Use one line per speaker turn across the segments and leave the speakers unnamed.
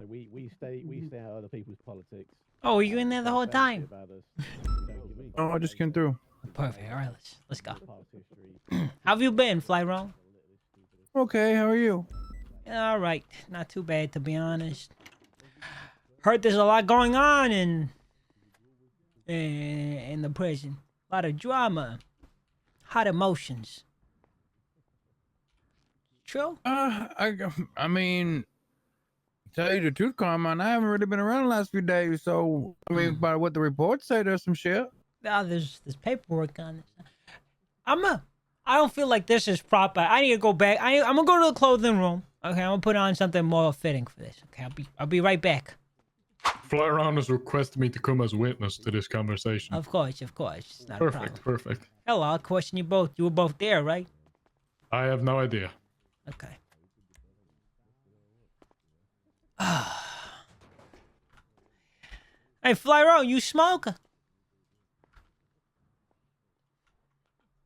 So we stay out of other people's politics.
Oh, were you in there the whole time?
About us. We don't give in.
Oh, I just came through.
Perfect. All right, let's go.
Past history.
How have you been, Flyro?
Okay, how are you?
All right, not too bad to be honest. Heard there's a lot going on in the prison. A lot of drama, hot emotions. True?
I mean, to tell you the truth, Carmine, I haven't really been around the last few days, so I mean, by what the reports say, there's some shit.
Now there's paperwork on it. I don't feel like this is proper. I need to go back. I'm gonna go to the clothing room. Okay, I'm gonna put on something more fitting for this. Okay, I'll be right back.
Flyaround has requested me to come as witness to this conversation.
Of course. It's not a problem.
Perfect.
Hello, I'll question you both. You were both there, right?
I have no idea.
Okay. Hey, Flyro, you smoke?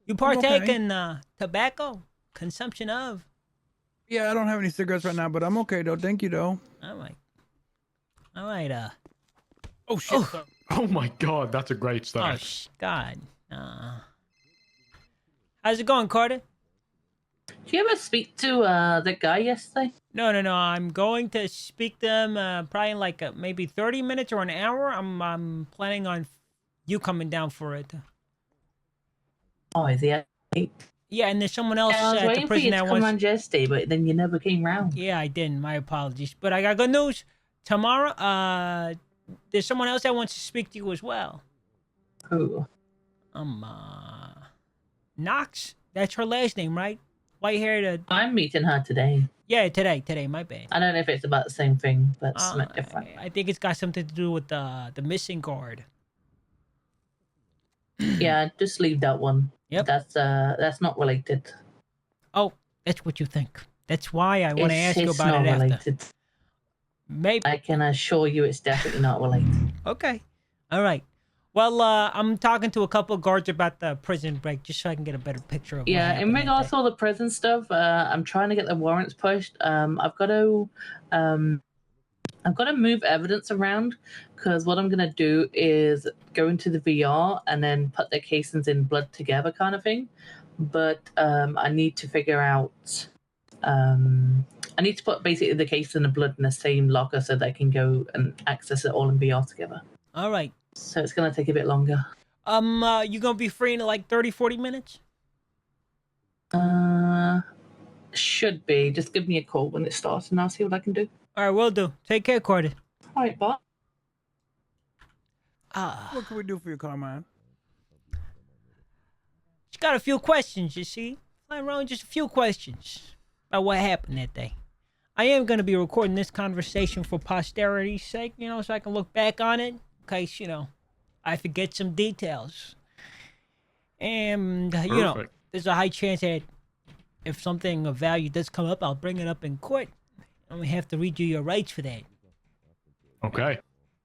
You partake in tobacco consumption of?
Yeah, I don't have any cigarettes right now, but I'm okay though. Thank you though.
All right.
Oh shit.
Oh my god, that's a great start.
God. How's it going, Carter?
Did you ever speak to the guy yesterday?
No. I'm going to speak to them probably in like maybe 30 minutes or an hour. I'm planning on you coming down for it.
Oh, is he?
Yeah, and there's someone else
I was
at
waiting
the
for
prison
you
that
to come
wants.
on yesterday, but then you never came round.
Yeah, I didn't. My apologies. But I got good news. Tomorrow, there's someone else that wants to speak to you as well.
Who?
Knox. That's her last name, right? White-haired.
I'm meeting her today.
Yeah, today. My bad.
I don't know if it's about the same thing, but something different.
I think it's got something to do with the missing guard.
Yeah, just leave that one.
Yep.
That's not related.
Oh, that's what you think. That's why I want to ask you
It's
about
not
it after.
related.
Maybe.
I can assure you it's definitely not related.
Okay. All right. Well, I'm talking to a couple of guards about the prison break just so I can get a better picture of.
Yeah, in regards to all the prison stuff, I'm trying to get the warrants pushed. I've got to move evidence around because what I'm gonna do is go into the VR and then put their casings in blood together, kind of thing. But I need to figure out. I need to put basically the case and the blood in the same locker so that I can go and access it all in VR together.
All right.
So it's gonna take a bit longer.
You gonna be free in like 30, 40 minutes?
Should be. Just give me a call when it starts and I'll see what I can do.
All right, will do. Take care, Carter.
All right, bye.
What can we do for you, Carmine?
Just got a few questions, you see. Flying around, just a few questions about what happened that day. I am going to be recording this conversation for posterity's sake, so I can look back on it in case, I forget some details. And, there's a high chance that if something of value does come up, I'll bring it up in court. And we have to read you your rights for that.
Okay.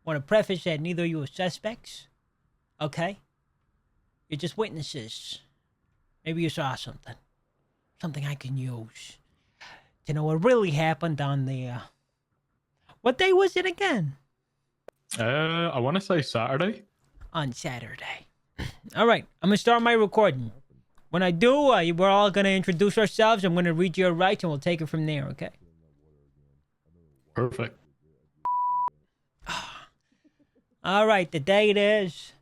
Want to preface that neither of you are suspects. Okay? You're just witnesses. Maybe you saw something. Something I can use. To know what really happened on the, What day was it again?
I want to say Saturday.
On Saturday. All right. I'm going to start my recording. When I do, we're all going to introduce ourselves. I'm going to read your rights and we'll take it from there, okay?
Perfect.
All right. The date is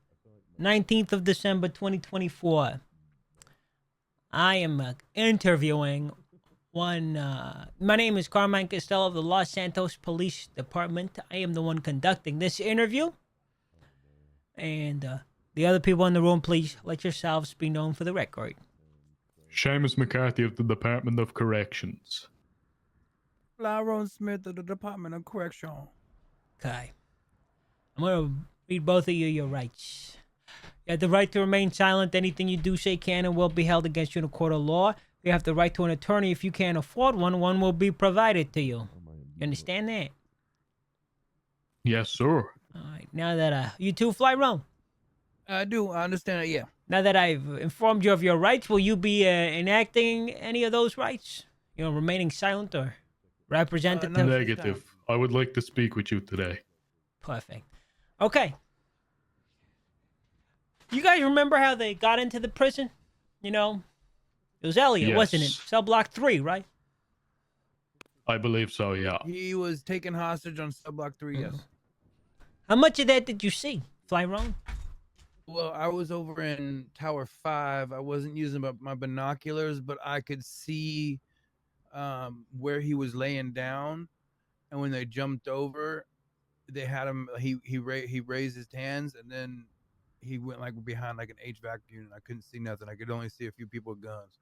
19th of December, 2024. I am interviewing one. My name is Carmine Costello of the Los Santos Police Department. I am the one conducting this interview. And the other people in the room, please let yourselves be known for the record.
Seamus McCarthy of the Department of Corrections.
Lyron Smith of the Department of Correction.
Okay. I'm going to read both of you your rights. You have the right to remain silent. Anything you do, say, can, and will be held against you in a court of law. You have the right to an attorney. If you can't afford one, one will be provided to you. You understand that?
Yes, sir.
All right. Now that you two fly round.
I do. I understand it, yeah.
Now that I've informed you of your rights, will you be enacting any of those rights? Remaining silent or representative?
Negative. I would like to speak with you today.
Perfect. Okay. You guys remember how they got into the prison? You know, it was Elliot, wasn't it?
Yes.
Cell block 3, right?
I believe so, yeah.
He was taken hostage on Subblock 3, yes.
How much of that did you see, Flyrone?
Well, I was over in Tower 5. I wasn't using my binoculars, but I could see where he was laying down. And when they jumped over, they had him. He raised his hands, and then he went like behind like an HVAC unit. I couldn't see nothing. I could only see a few people with guns.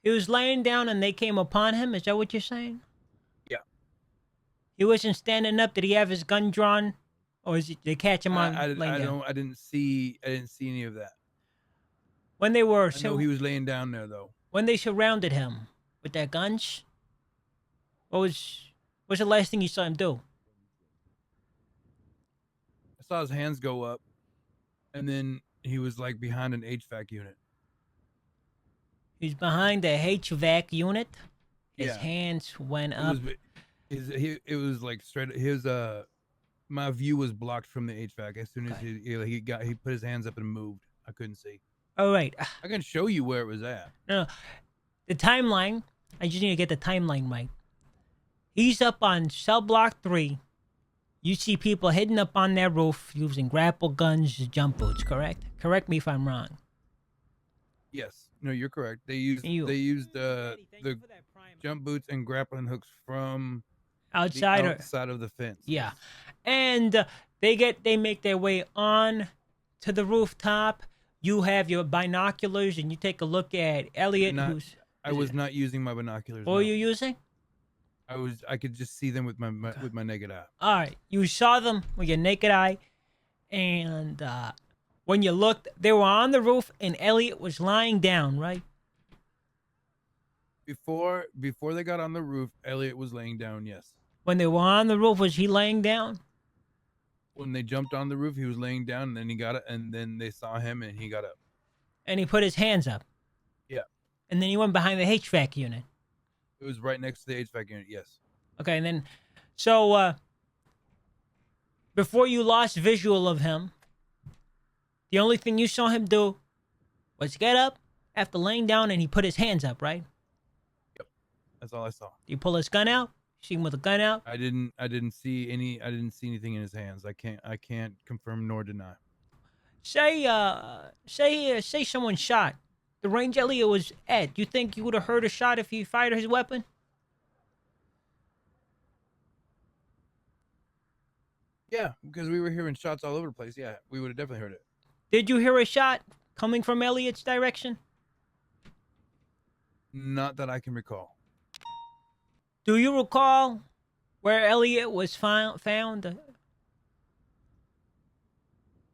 He was laying down and they came upon him. Is that what you're saying?
Yeah.
He wasn't standing up. Did he have his gun drawn, or is it, they catch him on laying down?
I didn't see any of that.
When they were,
I know he was laying down there though.
when they surrounded him with their guns, what's the last thing you saw him do?
I saw his hands go up, and then he was like behind an HVAC unit.
He's behind the HVAC unit. His
Yeah.
hands went up.
It was like straight. His my view was blocked from the HVAC as soon as he put his hands up and moved. I couldn't see.
All right.
I can show you where it was at.
No, the timeline. I just need to get the timeline right. He's up on cell block 3. You see people hidden up on their roof using grapple guns, jump boots. Correct? Correct me if I'm wrong.
Yes. No, you're correct. They used the jump boots and grappling hooks from
outside
the outside of the fence.
Yeah, and they make their way on to the rooftop. You have your binoculars and you take a look at Elliot.
I was not using my binoculars.
What were you using?
I could just see them with my naked eye.
All right, you saw them with your naked eye, and when you looked, they were on the roof, and Elliot was lying down, right?
Before they got on the roof, Elliot was laying down. Yes.
When they were on the roof, was he laying down?
When they jumped on the roof, he was laying down, and then he got it, and then they saw him, and he got up.
And he put his hands up.
Yeah.
And then he went behind the HVAC unit.
It was right next to the HVAC unit. Yes.
Okay, and then, so before you lost visual of him, the only thing you saw him do was get up after laying down, and he put his hands up, right?
Yep. That's all I saw.
Did he pull his gun out? See him with a gun out?
I didn't see anything in his hands. I can't confirm nor deny.
Say someone shot. The range Elliot was at. You think you would have heard a shot if he fired his weapon?
Yeah, because we were hearing shots all over the place. Yeah, we would have definitely heard it.
Did you hear a shot coming from Elliot's direction?
Not that I can recall.
Do you recall where Elliot was found?
What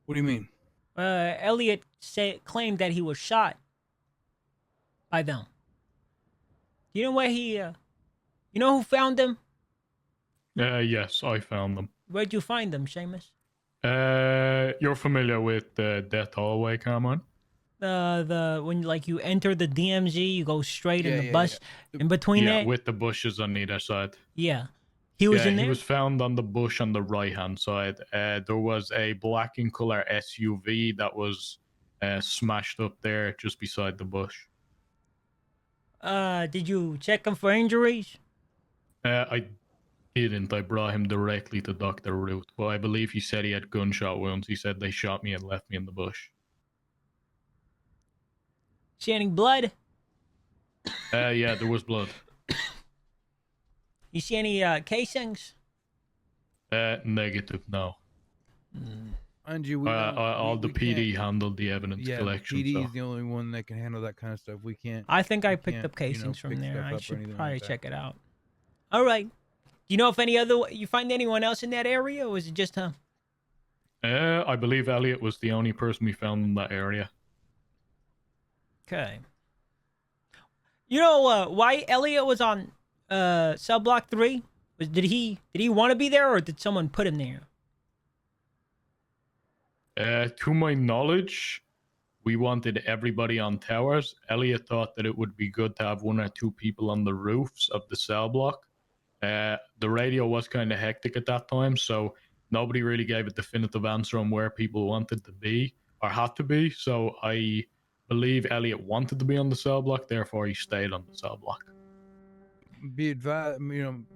do you mean?
Elliot claimed that he was shot by them. Do you know where he? You know who found him?
Yes, I found them.
Where'd you find them, Seamus?
You're familiar with the Death Hallway, Carmine?
When like you enter the DMZ, you go straight in the bus. In between
yeah,
that,
with the bushes on either side.
yeah, he was in there.
He was found on the bush on the right hand side. There was a black in color SUV that was smashed up there just beside the bush.
Did you check him for injuries?
I didn't. I brought him directly to Dr. Root. Well, I believe he said he had gunshot wounds. He said they shot me and left me in the bush.
See any blood?
Yeah, there was blood.
You see any casings?
Negative, no.
Andrew,
The PD handled the evidence collection.
PD is the only one that can handle that kind of stuff. We can't.
I think I picked up casings from there. I should probably check it out. All right. Do you know if you find anyone else in that area, or was it just him?
I believe Elliot was the only person we found in that area.
Okay. You know why Elliot was on cell block 3? Did he want to be there, or did someone put him there?
To my knowledge, we wanted everybody on towers. Elliot thought that it would be good to have 1 or 2 people on the roofs of the cell block. The radio was kind of hectic at that time, so nobody really gave a definitive answer on where people wanted to be or had to be. So I believe Elliot wanted to be on the cell block, therefore he stayed on the cell block.
Be advised, mind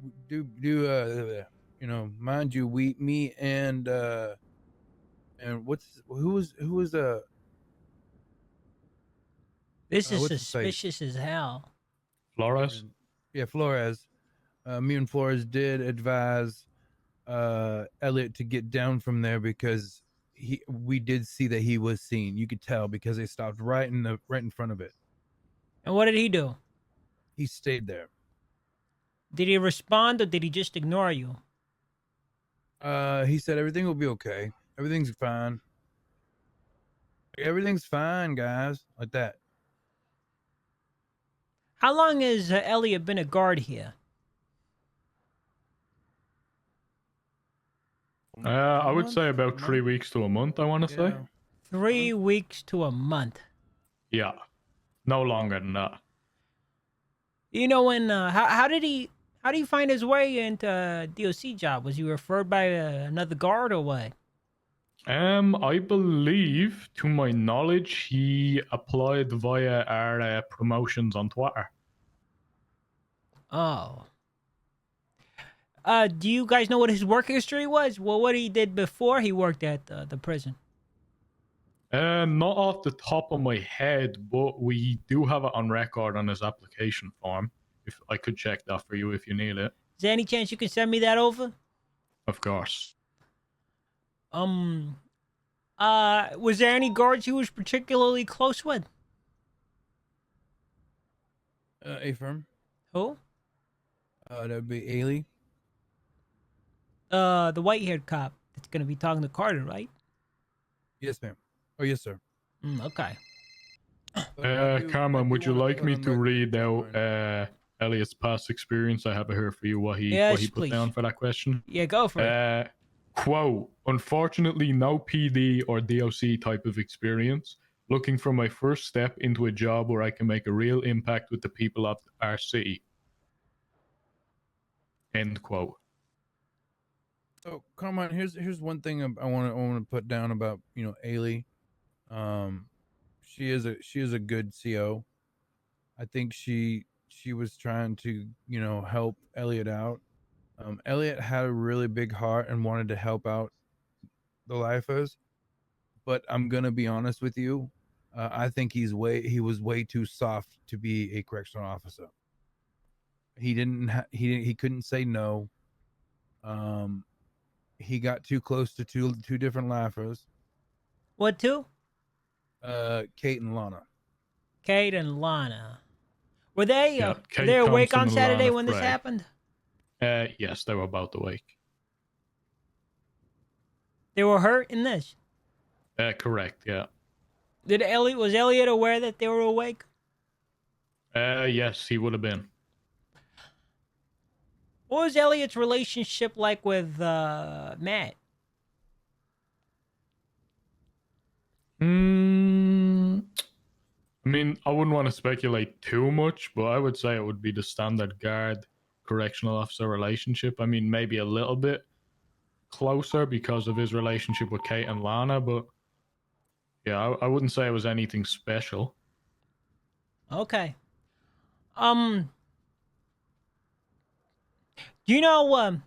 you, me and who was
This is
what's his face?
suspicious as hell.
Flores?
Yeah, Flores. Me and Flores did advise Elliot to get down from there because we did see that he was seen. You could tell because they stopped right in front of it.
And what did he do?
He stayed there.
Did he respond or did he just ignore you?
He said everything will be okay. Everything's fine. Everything's fine, guys. Like that.
How long has Elliot been a guard here?
I would say about 3 weeks to a month, I want to say.
3 weeks to a month.
Yeah. No longer than that.
You know, when how did he find his way into DOC job? Was he referred by another guard or what?
I believe, to my knowledge, he applied via our promotions on Twitter.
Oh. Do you guys know what his work history was? Well, what he did before he worked at the prison?
Not off the top of my head, but we do have it on record on his application form. If I could check that for you if you need it.
Is there any chance you can send me that over?
Of course.
Was there any guards he was particularly close with?
A-firm.
Who?
That would be Ailey.
The white-haired cop that's gonna be talking to Carter, right?
Yes, ma'am. Oh, yes, sir.
Okay.
Carmine, would you like me to read out Elliot's past experience? I have it here for you, what he put
please.
down for that question.
Yeah, go for it.
Quote, unfortunately, no PD or DOC type of experience. Looking for my first step into a job where I can make a real impact with the people of our city. End quote.
Oh, Carmine, here's one thing I want to put down about Ailey. She is a good CO. I think she was trying to help Elliot out. Elliot had a really big heart and wanted to help out the lifers, but I'm gonna be honest with you. I think he was way too soft to be a correctional officer. He couldn't say no. He got too close to two different lifers.
What two?
Kate and Lana.
Kate and Lana. Were they
Kate
they awake
Thompson
on
and
Saturday
Lana
when this
Frey.
happened?
Yes, they were about awake.
They were hurt in this.
Correct, yeah.
Was Elliot aware that they were awake?
Yes, he would have been.
What was Elliot's relationship like with Matt?
I mean, I wouldn't want to speculate too much, but I would say it would be the standard guard correctional officer relationship. I mean, maybe a little bit closer because of his relationship with Kate and Lana, but yeah, I wouldn't say it was anything special.
Okay. Do you know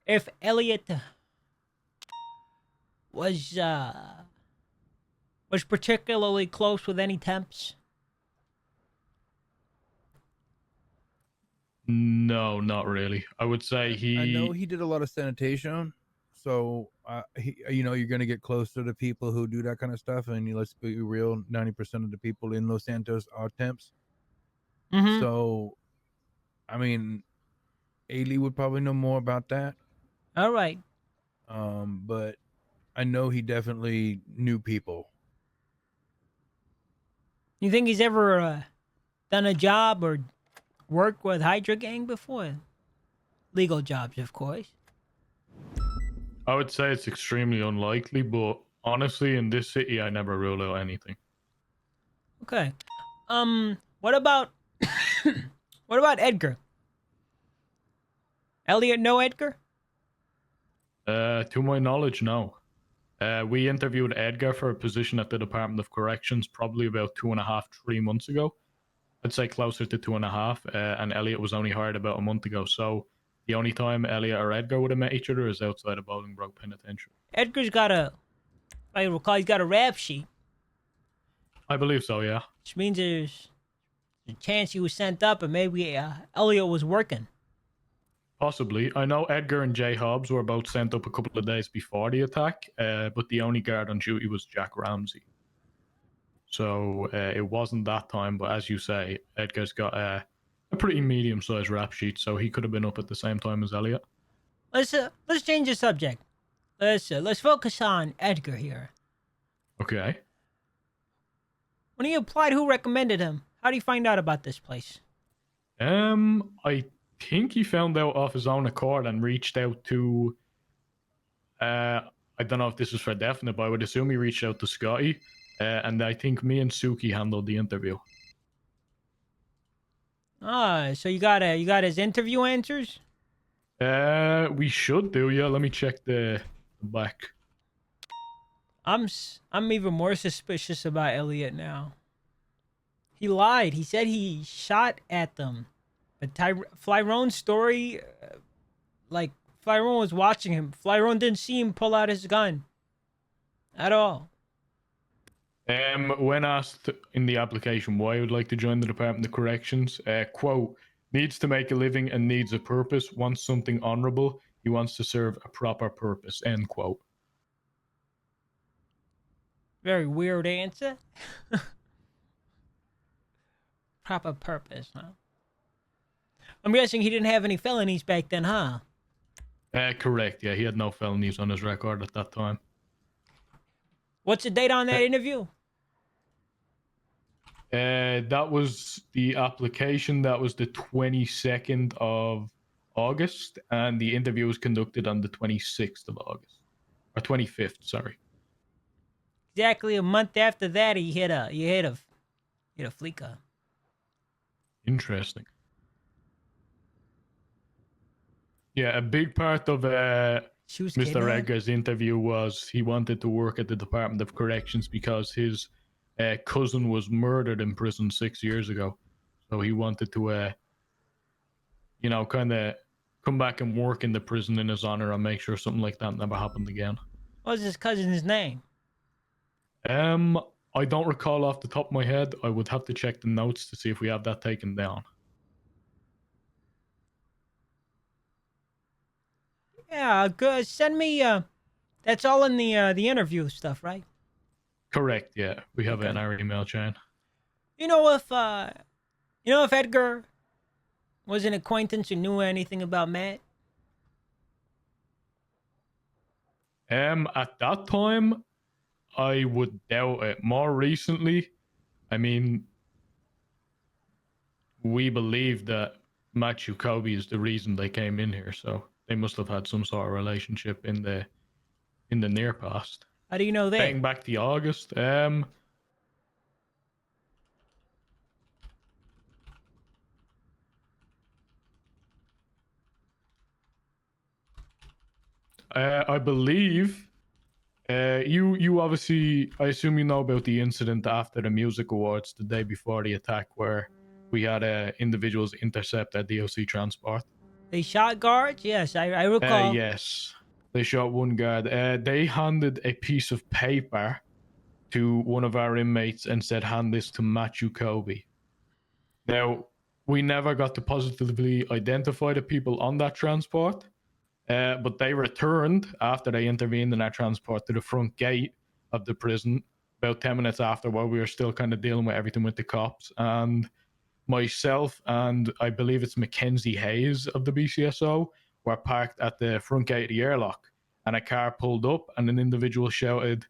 if Elliot was particularly close with any temps?
No, not really. I would say
I know he did a lot of sanitation, so you're gonna get closer to people who do that kind of stuff. And let's be real, 90% of the people in Los Santos are temps.
Mm-hmm.
So, I mean, Ailey would probably know more about that.
All right.
But I know he definitely knew people.
You think he's ever done a job or worked with Hydra Gang before? Legal jobs, of course.
I would say it's extremely unlikely, but honestly, in this city, I never rule out anything.
Okay. What about what about Edgar? Elliot, no Edgar?
To my knowledge, no. We interviewed Edgar for a position at the Department of Corrections probably about 2.5, 3 months ago. I'd say closer to 2.5, and Elliot was only hired about a month ago. So the only time Elliot or Edgar would have met each other is outside of Bolingbroke Penitentiary.
Edgar's got a, if I recall, he's got a rap sheet,
I believe so, yeah.
which means there's a chance he was sent up and maybe Elliot was working.
Possibly. I know Edgar and Jay Hobbs were both sent up a couple of days before the attack, but the only guard on duty was Jack Ramsey. So it wasn't that time, but as you say, Edgar's got a pretty medium-sized rap sheet, so he could have been up at the same time as Elliot.
Let's change the subject. Let's focus on Edgar here.
Okay.
When he applied, who recommended him? How did he find out about this place?
I think he found out off his own accord and reached out to I don't know if this is for definite, but I would assume he reached out to Scotty, and I think me and Suki handled the interview.
So you got his interview answers?
We should do, yeah. Let me check the back.
I'm even more suspicious about Elliot now. He lied. He said he shot at them. But Flyrone's story, like, Flyrone was watching him. Flyrone didn't see him pull out his gun. At all.
When asked in the application why he would like to join the Department of Corrections, quote, needs to make a living and needs a purpose, wants something honorable, he wants to serve a proper purpose, end quote.
Very weird answer. Proper purpose, huh? I'm guessing he didn't have any felonies back then, huh?
Correct, yeah. He had no felonies on his record at that time.
What's the date on that interview?
That was the application. That was the 22nd of August, and the interview was conducted on the 26th of August. Or 25th, sorry.
Exactly a month after that, he hit a fleeca.
Interesting. Yeah, a big part of Mr. Edgar's interview was he wanted to work at the Department of Corrections because his cousin was murdered in prison 6 years ago. So he wanted to, kind of come back and work in the prison in his honor and make sure something like that never happened again.
What was his cousin's name?
I don't recall off the top of my head. I would have to check the notes to see if we have that taken down.
Yeah, good. Send me. That's all in the interview stuff, right?
Correct. Yeah, we have it in our email chain.
You know if Edgar was an acquaintance who knew anything about Matt?
At that time, I would doubt it. More recently, I mean, we believe that Matthew Colby is the reason they came in here, so they must have had some sort of relationship in the near past.
How do you know that?
Dating back to August. I believe you obviously, I assume you know about the incident after the music awards the day before the attack where we had individuals intercept a DOC transport.
They shot guards? Yes, I recall.
Yes, they shot one guard. They handed a piece of paper to one of our inmates and said, hand this to Matthew Colby. Now, we never got to positively identify the people on that transport, but they returned after they intervened in our transport to the front gate of the prison about 10 minutes after, while we were still kind of dealing with everything with the cops. And myself and I believe it's Mackenzie Hayes of the BCSO were parked at the front gate of the airlock, and a car pulled up and an individual shouted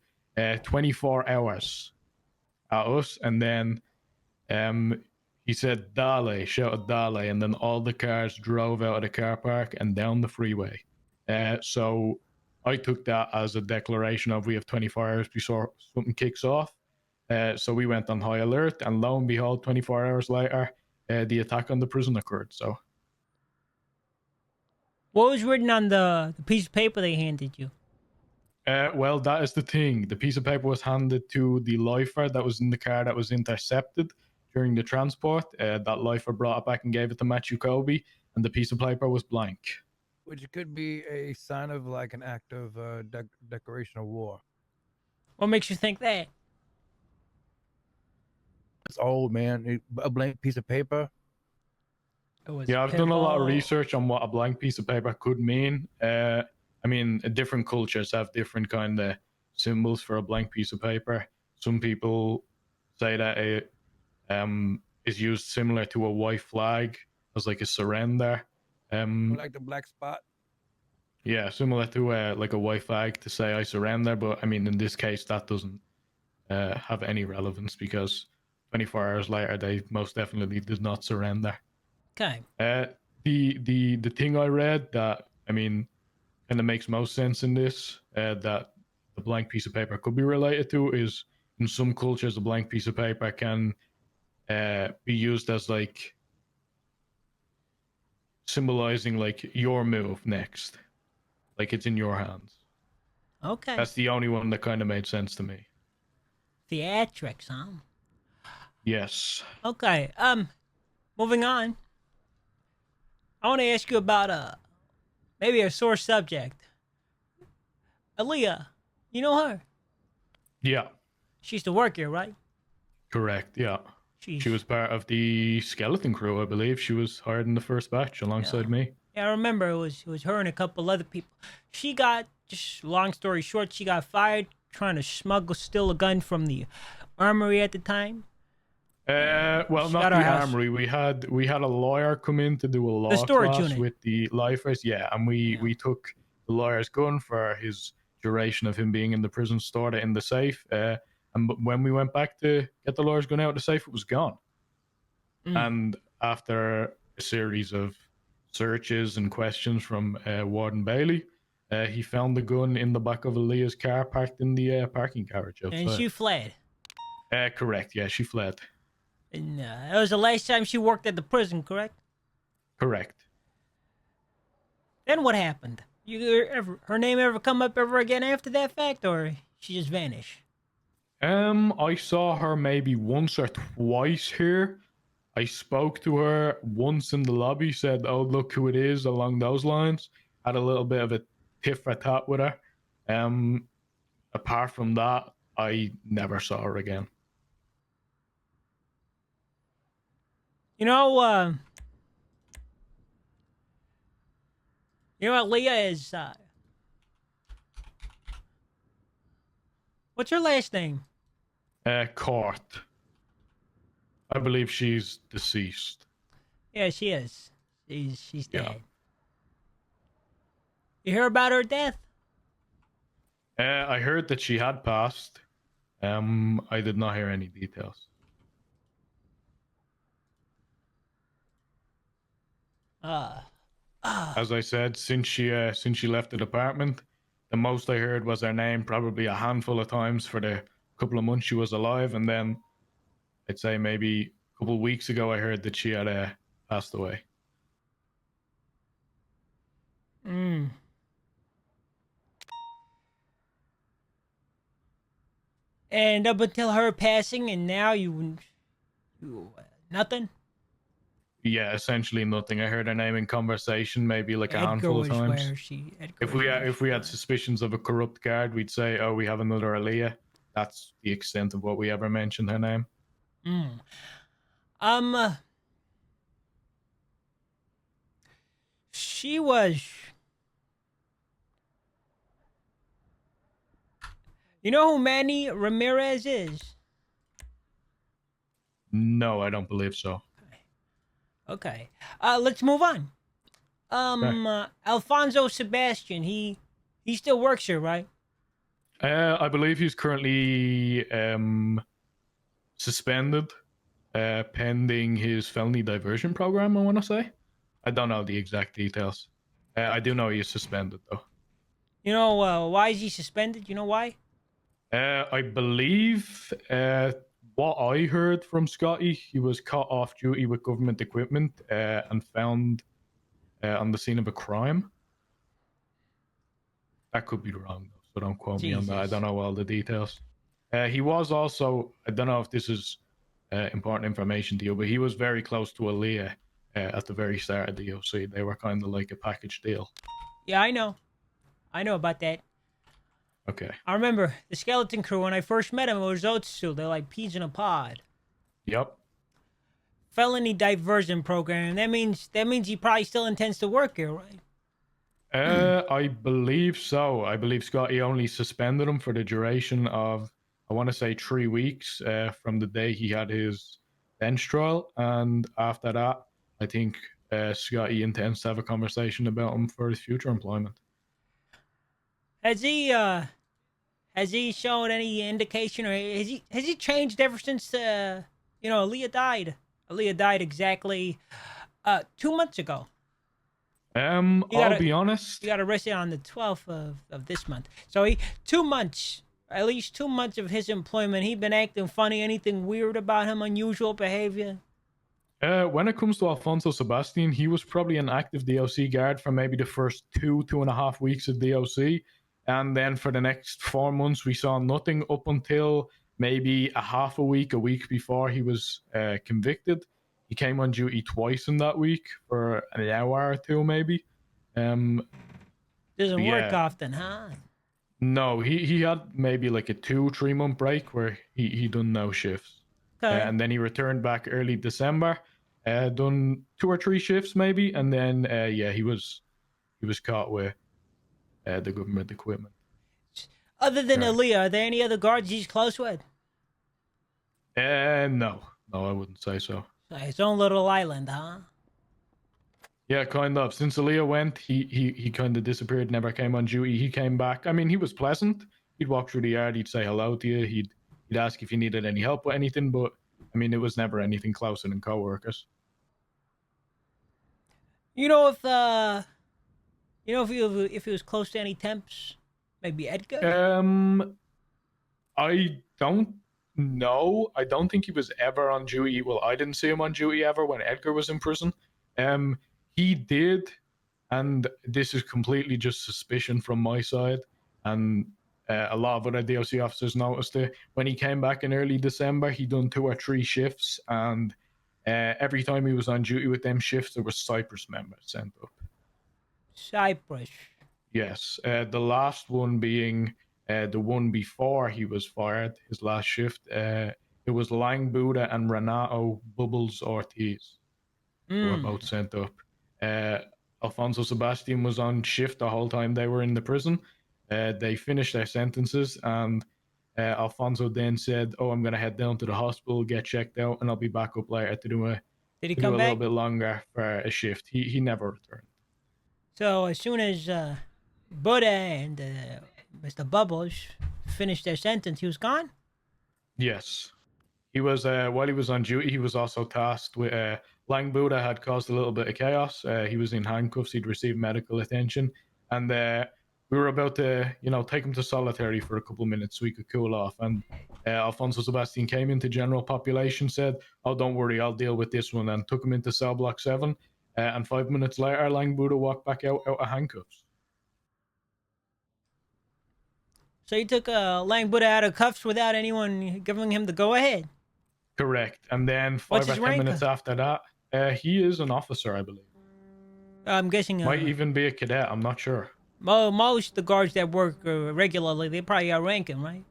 24 hours at us, and then he said Dale, shouted Dale, and then all the cars drove out of the car park and down the freeway. So I took that as a declaration of we have 24 hours before something kicks off. So we went on high alert, and lo and behold, 24 hours later, the attack on the prison occurred. So,
What was written on the piece of paper they handed you?
Well, that is the thing. The piece of paper was handed to the lifer that was in the car that was intercepted during the transport. That lifer brought it back and gave it to Matthew Colby, and the piece of paper was blank.
Which could be a sign of like an act of declaration of war.
What makes you think that?
It's old, man. A blank piece of paper.
It was
Yeah, I've done a lot of
pinball.
research on what a blank piece of paper could mean. I mean, different cultures have different kind of symbols for a blank piece of paper. Some people say that it is used similar to a white flag as like a surrender.
Like the black spot.
Yeah, similar to like a white flag to say I surrender. But I mean, in this case, that doesn't have any relevance because 24 hours later, they most definitely did not surrender.
Okay.
The thing I read that I mean kind of makes most sense in this that the blank piece of paper could be related to is in some cultures a blank piece of paper can be used as like symbolizing like your move next, like it's in your hands.
Okay.
That's the only one that kind of made sense to me.
Theatrics, huh?
Yes.
Okay. Moving on. I want to ask you about maybe a sore subject. Aaliyah, you know her?
Yeah.
She used to work here, right?
Correct. Yeah. She was part of the skeleton crew, I believe. She was hired in the first batch alongside me.
Yeah, I remember it was her and a couple other people. She got, just long story short, she got fired trying to steal a gun from the armory at the time.
Well,
She
not
got
the
her house.
armory. We had a lawyer come in to do a law
storage
class
unit.
with the lifers. Yeah, and we took the lawyer's gun for his duration of him being in the prison, stored it in the safe. And when we went back to get the lawyer's gun out of the safe, it was gone. And after a series of searches and questions from Warden Bailey, he found the gun in the back of Aaliyah's car, parked in the parking garage outside.
And she fled.
Correct. Yeah, she fled.
And that was the last time she worked at the prison, correct?
Correct.
Then what happened? Her name ever come up ever again after that fact, or she just vanished?
I saw her maybe once or twice here. I spoke to her once in the lobby, said, "Oh, look who it is," along those lines. Had a little bit of a tiff for tat with her. Apart from that, I never saw her again.
You know what Leah is, what's her last name?
Court. I believe she's deceased.
Yeah, she is. She's dead.
Yeah.
You hear about her death?
I heard that she had passed. I did not hear any details. As I said, since she left the department, the most I heard was her name probably a handful of times for the couple of months she was alive, and then I'd say maybe a couple of weeks ago I heard that she had passed away.
And up until her passing, and now you nothing.
Yeah, essentially nothing. I heard her name in conversation maybe like a
Edgar
handful of
was
times.
where she. Edgar
If
was
we
where
if
she
we had
was.
suspicions of a corrupt guard, we'd say, "Oh, we have another Aaliyah." That's the extent of what we ever mentioned her name.
She was. You know who Manny Ramirez is?
No, I don't believe so.
Okay. Let's move on. Alfonso Sebastian, he still works here, right?
I believe he's currently suspended, pending his felony diversion program. I want to say. I don't know the exact details. I do know he is suspended though.
You know why is he suspended? You know why?
I believe what I heard from Scotty, he was caught off duty with government equipment and found on the scene of a crime. That could be wrong, though, so don't quote me on that. I
Jesus.
don't know all the details. He was also, I don't know if this is important information to you, but he was very close to Aaliyah at the very start of the OC. They were kind of like a package deal.
Yeah, I know. I know about that.
Okay.
I remember the skeleton crew when I first met him. It was Otsu. They're like peas in a pod.
Yep.
Felony diversion program. That means he probably still intends to work here, right?
I believe so. I believe Scotty only suspended him for the duration of, I want to say, 3 weeks from the day he had his bench trial. And after that, I think Scotty intends to have a conversation about him for his future employment.
Has he shown any indication, or has he changed ever since Aaliyah died? Aaliyah died exactly 2 months ago.
I'll be honest.
He got arrested on the 12th of this month. So he 2 months, at least 2 months of his employment, he been acting funny. Anything weird about him? Unusual behavior?
When it comes to Alfonso Sebastian, he was probably an active DOC guard for maybe the first 2.5 weeks of DOC. And then for the next 4 months, we saw nothing up until maybe a week before he was convicted. He came on duty twice in that week for an hour or two, maybe.
Doesn't work
yeah.
often, huh?
No, he had maybe like a 2-3 month break where he done no shifts.
Okay.
And then he returned back early December, done 2 or 3 shifts maybe, and then he was caught with the government equipment.
Other than
Right.
Aaliyah, are there any other guards he's close with?
No, I wouldn't say so.
His own little island, huh?
Yeah, kind of. Since Aaliyah went, he kind of disappeared, never came on duty. He came back. I mean, he was pleasant. He'd walk through the yard, he'd say hello to you, he'd ask if you needed any help with anything, but I mean, it was never anything closer than co-workers.
You know if he was close to any temps, maybe Edgar.
I don't know. I don't think he was ever on duty. Well, I didn't see him on duty ever when Edgar was in prison. He did, and this is completely just suspicion from my side, and a lot of other DOC officers noticed it. When he came back in early December, he done 2 or 3 shifts, and every time he was on duty with them shifts, there were Cyprus members sent up.
Cyprus.
Yes, the last one being the one before he was fired, his last shift. It was Lang Buddha and Renato Bubbles Ortiz who were both sent up. Alfonso Sebastian was on shift the whole time they were in the prison. They finished their sentences, and Alfonso then said, "Oh, I'm going to head down to the hospital, get checked out, and I'll be back up later to do a
Did he
do
come
a
back?
little bit longer for a shift." He never returned.
So as soon as Buddha and Mr. Bubbles finished their sentence, he was gone?
Yes. He was, while he was on duty, he was also tasked with, Lang Buddha had caused a little bit of chaos. He was in handcuffs, he'd received medical attention, and we were about to, take him to solitary for a couple of minutes so he could cool off. And Alfonso Sebastian came into general population, said, "Oh, don't worry, I'll deal with this one," and took him into cell block 7. And 5 minutes later, Lang Buddha walked back out of handcuffs.
So you took Lang Buddha out of cuffs without anyone giving him the go-ahead?
Correct. And then
What's
5 or
his
10
rank?
minutes after that, he is an officer, I believe.
I'm guessing
Might even be a cadet, I'm not sure.
most the guards that work regularly, they probably outrank him, right?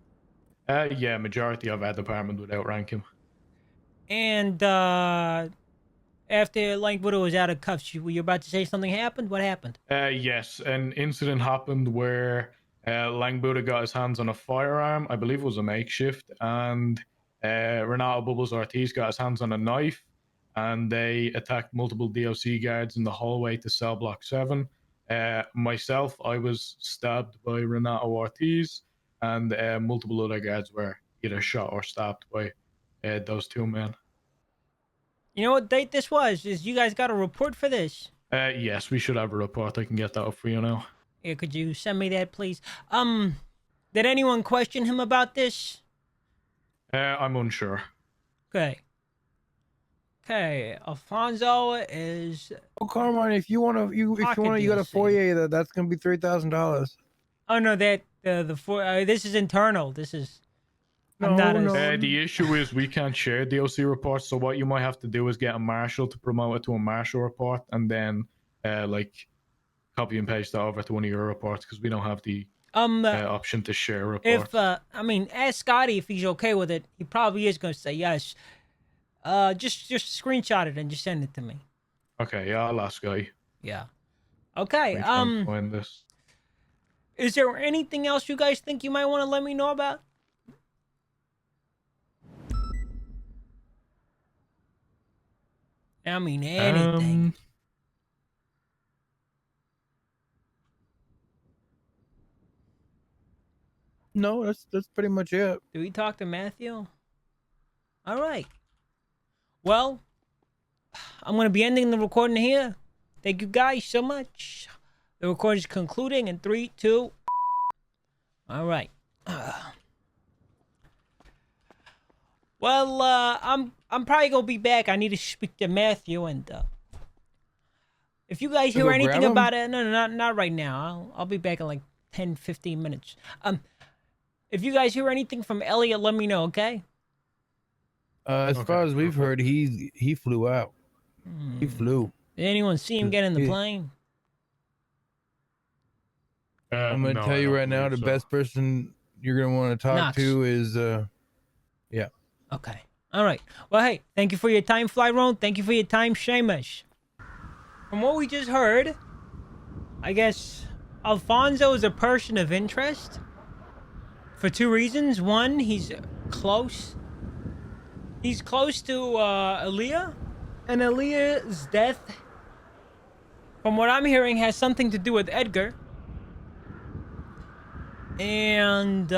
Yeah, majority of our department would outrank him.
And after Lang Buddha was out of cuffs, were you about to say something happened? What happened?
Yes, an incident happened where Lang Buddha got his hands on a firearm. I believe it was a makeshift, and Renato Bubbles Ortiz got his hands on a knife, and they attacked multiple DOC guards in the hallway to cell block 7. Myself, I was stabbed by Renato Ortiz, and multiple other guards were either shot or stabbed by those 2 men.
You know what date this was? Is you guys got a report for this?
Yes, we should have a report. I can get that up for you now.
Yeah, could you send me that, please? Did anyone question him about this?
I'm unsure.
Okay. Okay, Alfonso is...
Oh, Carmine, if you want to, you got a
Pocket
foyer. That's gonna be $3,000.
Oh no, that this is internal. This is. I'm
No,
not
no.
The issue is we can't share DOC reports, so what you might have to do is get a marshal to promote it to a marshal report, and then like copy and paste that over to one of your reports because we don't have the option to share reports.
If I mean, ask Scotty if he's okay with it. He probably is going to say yes. Just screenshot it and just send it to me.
Okay, yeah, I'll ask Guy.
Yeah. Okay.
Let me try and find this.
Is there anything else you guys think you might want to let me know about? I mean, anything.
No, that's pretty much it.
Did we talk to Matthew? All right. Well, I'm going to be ending the recording here. Thank you guys so much. The recording is concluding in 3, 2. All right. Well, I'm probably going to be back. I need to speak to Matthew, and if you guys hear
go
anything
grab him?
about it, no, not right now. I'll be back in like 10, 15 minutes. If you guys hear anything from Elliot, let me know, okay?
As far as we've heard, he flew out. He flew.
Did anyone see him get in the
Yeah.
plane?
I'm gonna
No,
tell
I
you
don't
right now, the
believe so.
best person you're gonna want to talk
Knox.
to is
Okay. All right. Well, hey, thank you for your time, Flyrone. Thank you for your time, Seamus. From what we just heard, I guess Alfonso is a person of interest for 2 reasons. One, he's close. He's close to Aaliyah, and Aaliyah's death, from what I'm hearing, has something to do with Edgar. And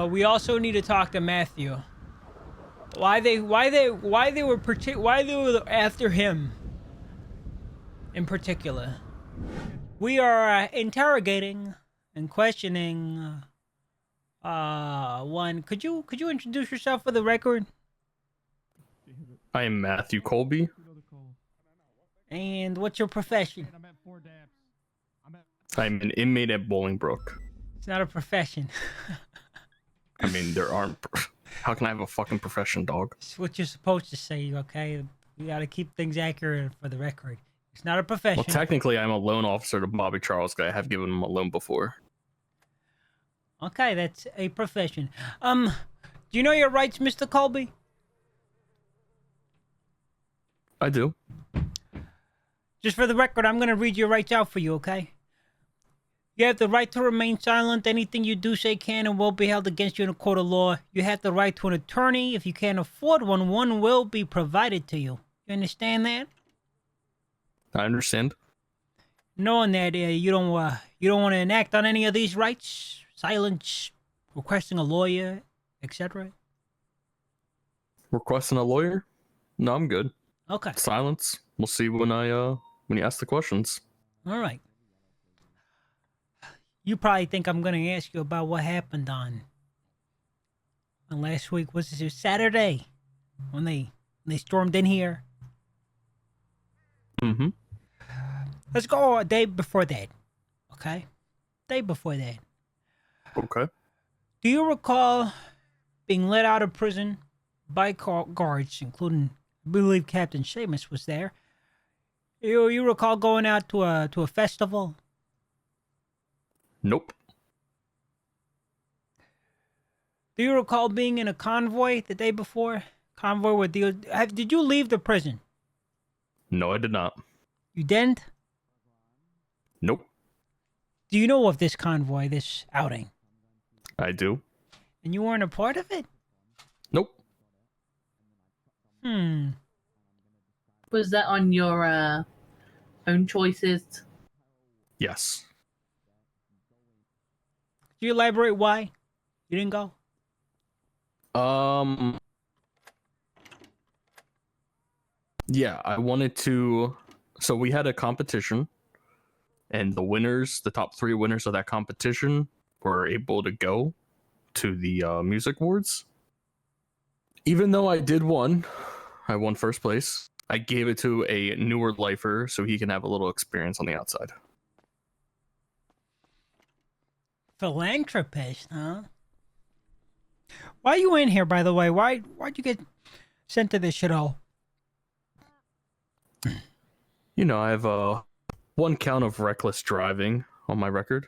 we also need to talk to Matthew. Why they were after him in particular. We are interrogating and questioning one. Could you introduce yourself for the record?
I am Matthew Colby.
And what's your profession?
I'm an inmate at Bolingbrook.
It's not a profession.
I mean, there aren't. How can I have a fucking profession, dog?
It's what you're supposed to say, okay? You gotta keep things accurate for the record. It's not a profession.
Well, technically, I'm a loan officer to Bobby Charles guy. I have given him a loan before.
Okay, that's a profession. Do you know your rights, Mr. Colby?
I do.
Just for the record, I'm gonna read your rights out for you, okay? You have the right to remain silent. Anything you do, say, can, and will be held against you in a court of law. You have the right to an attorney. If you can't afford one, one will be provided to you. You understand that?
I understand.
Knowing that you don't want to enact on any of these rights, silence, requesting a lawyer, etc.
Requesting a lawyer? No, I'm good.
Okay,
Silence. We'll see when you ask the questions.
all right. You probably think I'm gonna ask you about what happened on last week. Was it Saturday when they stormed in here?
Mm-hmm.
Let's go a day before that. Okay, day before that.
Okay.
Do you recall being let out of prison by guards, including, I believe, Captain Seamus was there? You recall going out to a festival?
Nope.
Do you recall being in a convoy the day before? Convoy with the... Did you leave the prison?
No, I did not.
You didn't?
Nope.
Do you know of this convoy, this outing?
I do.
And you weren't a part of it?
Nope.
Was that on your own choices?
Yes.
Could you elaborate why you didn't go?
Yeah, I wanted to. So we had a competition, and the winners, the top 3 winners of that competition, were able to go to the music awards. Even though I won first place. I gave it to a newer lifer so he can have a little experience on the outside.
Philanthropist, huh? Why are you in here, by the way? Why'd you get sent to this shithole?
You know, I have one count of reckless driving on my record,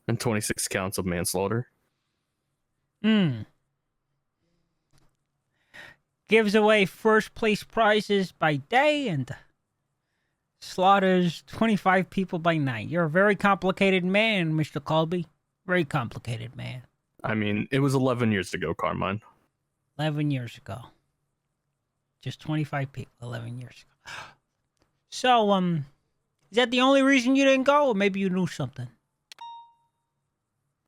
and 26 counts of manslaughter.
Gives away first place prizes by day and slaughters 25 people by night. You're a very complicated man, Mr. Colby. Very complicated man.
I mean, it was 11 years ago, Carmine.
11 years ago. Just 25 people 11 years ago. So, is that the only reason you didn't go, or maybe you knew something?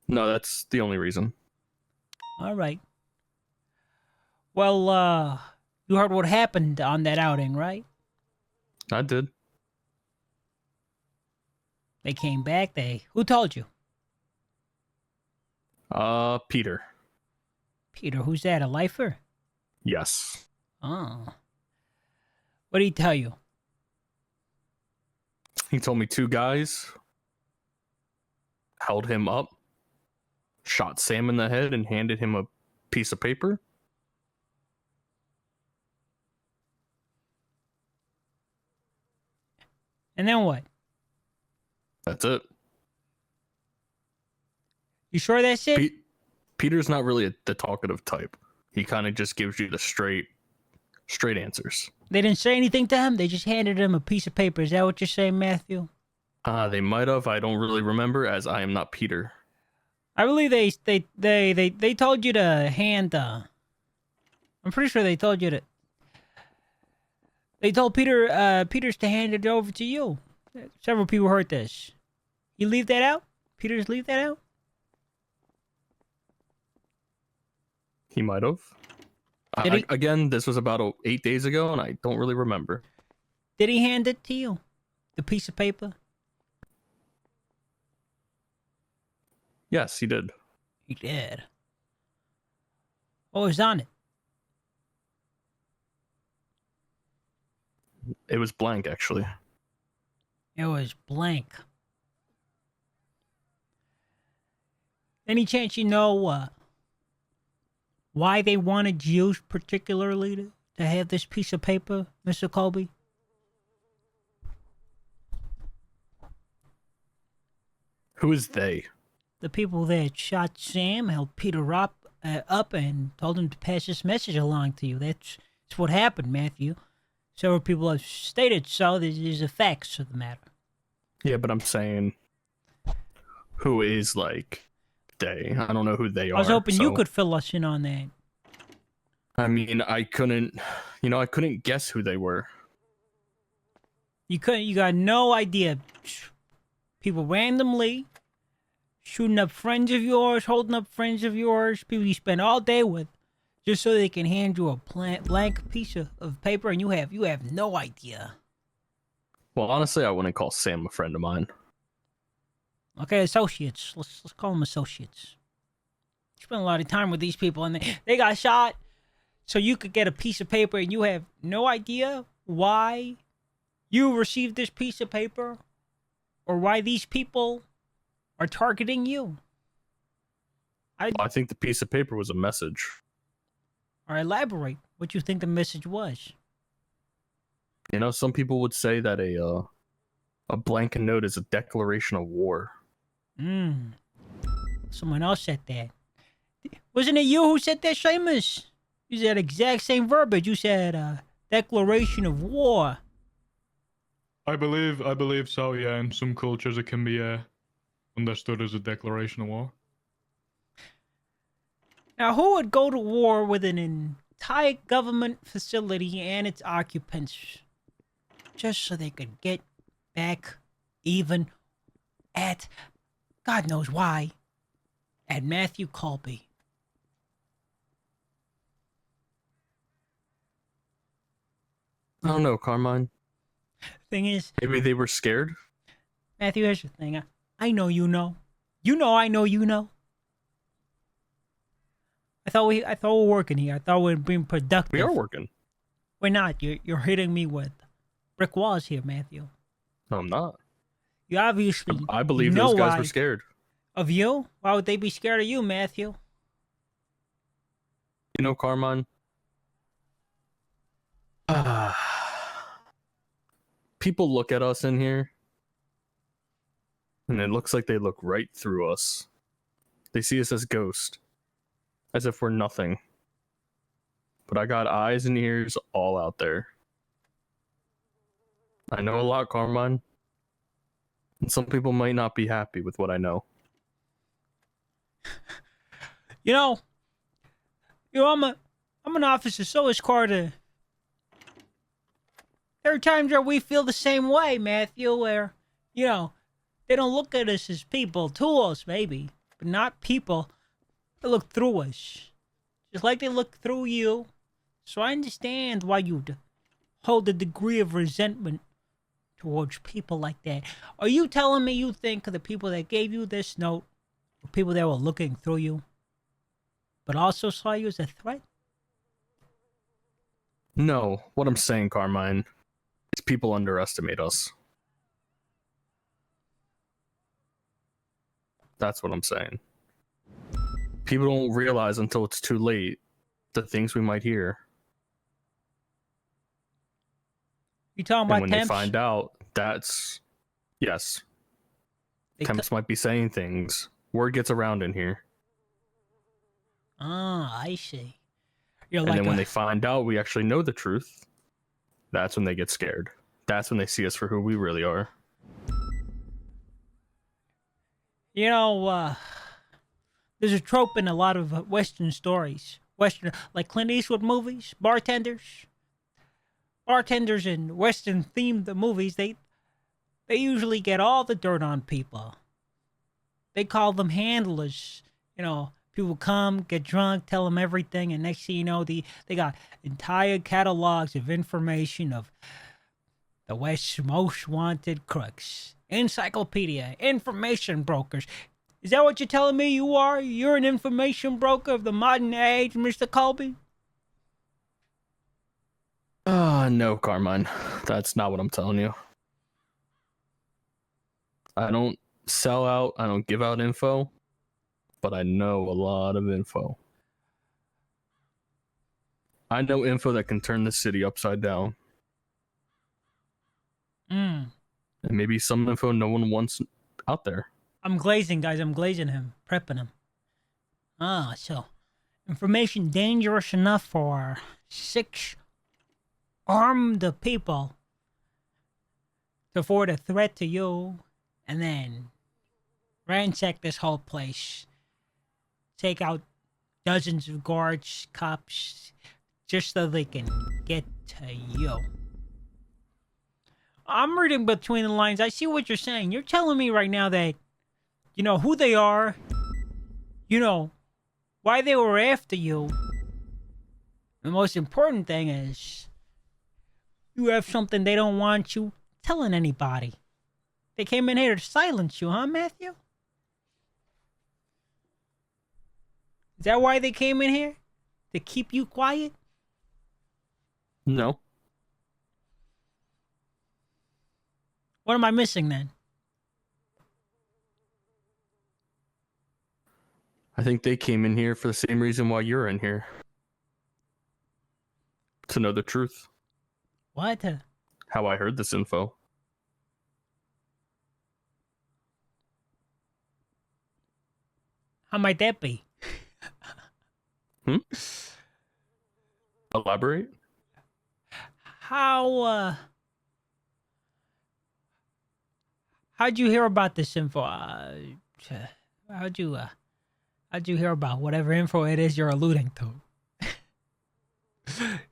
No, that's the only reason.
All right. Well, you heard what happened on that outing, right?
I did.
They came back. Who told you?
Peter.
Peter, who's that? A lifer?
Yes.
Oh. What did he tell you?
He told me 2 guys held him up, shot Sam in the head, and handed him a piece of paper.
And then what?
That's it.
You sure that's it?
Peter's not really the talkative type. He kind of just gives you the straight answers.
They didn't say anything to him? They just handed him a piece of paper. Is that what you're saying, Matthew?
They might have. I don't really remember, as I am not Peter.
I believe they told you to hand. I'm pretty sure they told you to. They told Peter's to hand it over to you. Several people heard this. You leave that out? Peter's leave that out?
He might have. Again, this was about 8 days ago, and I don't really remember.
Did he hand it to you? The piece of paper?
Yes, he did.
He did. What was on it?
It was blank, actually.
It was blank. Any chance you know why they wanted you particularly to have this piece of paper, Mr. Colby?
Who is they?
The people that shot Sam held Peter up and told him to pass this message along to you. That's what happened, Matthew. Several people have stated so. These are facts of the matter.
Yeah, but I'm saying, who is, like, they? I don't know who they are.
I was hoping you could fill us in on that.
I mean, I couldn't guess who they were.
You couldn't. You got no idea. People randomly shooting up friends of yours, holding up friends of yours, people you spend all day with, just so they can hand you a blank piece of paper, and you have no idea.
Well, honestly, I wouldn't call Sam a friend of mine.
Okay, associates. Let's call them associates. You spend a lot of time with these people, and they got shot, so you could get a piece of paper, and you have no idea why you received this piece of paper, or why these people are targeting you.
I think the piece of paper was a message.
Or elaborate what you think the message was.
You know, some people would say that a blank note is a declaration of war.
Someone else said that. Wasn't it you who said that, Seamus? You said exact same verbiage. You said declaration of war.
I believe so, yeah. In some cultures it can be understood as a declaration of war.
Now, who would go to war with an entire government facility and its occupants just so they could get back even at, God knows why, at Matthew Colby?
I don't know, Carmine.
Thing is,
Maybe they were scared?
Matthew, here's the thing. I know you know. You know I know you know. I thought we were working here. I thought we were being productive.
We are working.
We're not. You're hitting me with brick walls here, Matthew.
No, I'm not.
You obviously
I believe
know
those guys
why.
were scared.
Of you? Why would they be scared of you, Matthew?
You know, Carmine. People look at us in here, and it looks like they look right through us. They see us as ghosts, as if we're nothing. But I got eyes and ears all out there. I know a lot, Carmine. And some people might not be happy with what I know.
You know, I'm an officer, so is Carter. There are times where we feel the same way, Matthew, where, they don't look at us as people, tools maybe, but not people. They look through us, just like they look through you. So I understand why you'd hold a degree of resentment towards people like that. Are you telling me you think the people that gave you this note were people that were looking through you, but also saw you as a threat?
No, what I'm saying, Carmine, is people underestimate us. That's what I'm saying. People don't realize until it's too late the things we might hear.
You talking
And
about
when
temps?
they find out, yes. Temps might be saying things. Word gets around in here.
Ah, I see. You're
And
like
then when they find out we actually know the truth, that's when they get scared. That's when they see us for who we really are.
There's a trope in a lot of Western stories. Like Clint Eastwood movies, bartenders in Western themed movies, they usually get all the dirt on people. They call them handlers. People come, get drunk, tell them everything, and next thing you know, they got entire catalogs of information of the West's most wanted crooks. Encyclopedia, information brokers. Is that what you're telling me you are? You're an information broker of the modern age, Mr. Colby?
No, Carmine. That's not what I'm telling you. I don't sell out, I don't give out info, but I know a lot of info. I know info that can turn the city upside down. And maybe some info no one wants out there.
I'm glazing, guys. I'm glazing him. Prepping him. So information dangerous enough for 6 armed people to forward a threat to you, and then ransack this whole place. Take out dozens of guards, cops, just so they can get to you. I'm reading between the lines. I see what you're saying. You're telling me right now that you know who they are, why they were after you. The most important thing is you have something they don't want you telling anybody. They came in here to silence you, huh, Matthew? Is that why they came in here? To keep you quiet?
No.
What am I missing then?
I think they came in here for the same reason why you're in here. To know the truth.
What?
How I heard this info.
How might that be?
Elaborate?
How'd you hear about this info? How'd you hear about whatever info it is you're alluding to?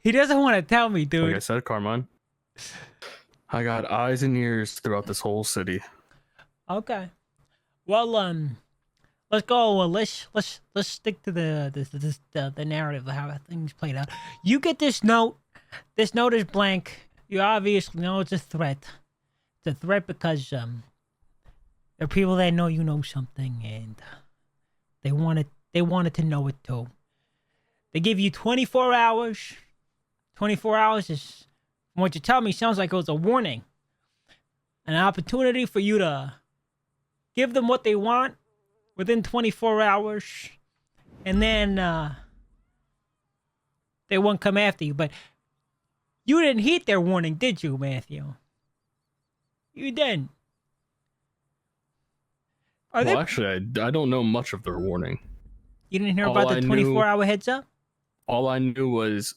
He doesn't want to tell me, dude.
Like I said, Carmine, I got eyes and ears throughout this whole city.
Okay. Well, let's go. Let's stick to the narrative of how things played out. You get this note. This note is blank. You obviously know it's a threat. It's a threat because there are people that know you know something, and they wanted to know it too. They give you 24 hours. 24 hours is, from what you tell me, sounds like it was a warning. an opportunity for you to give them what they want within 24 hours, and then they won't come after you. But you didn't heed their warning, did you, Matthew? You didn't. Are
Well,
they?
actually, I don't know much of their warning.
You didn't hear
all
about the
I knew-
24-hour heads up?
All I knew was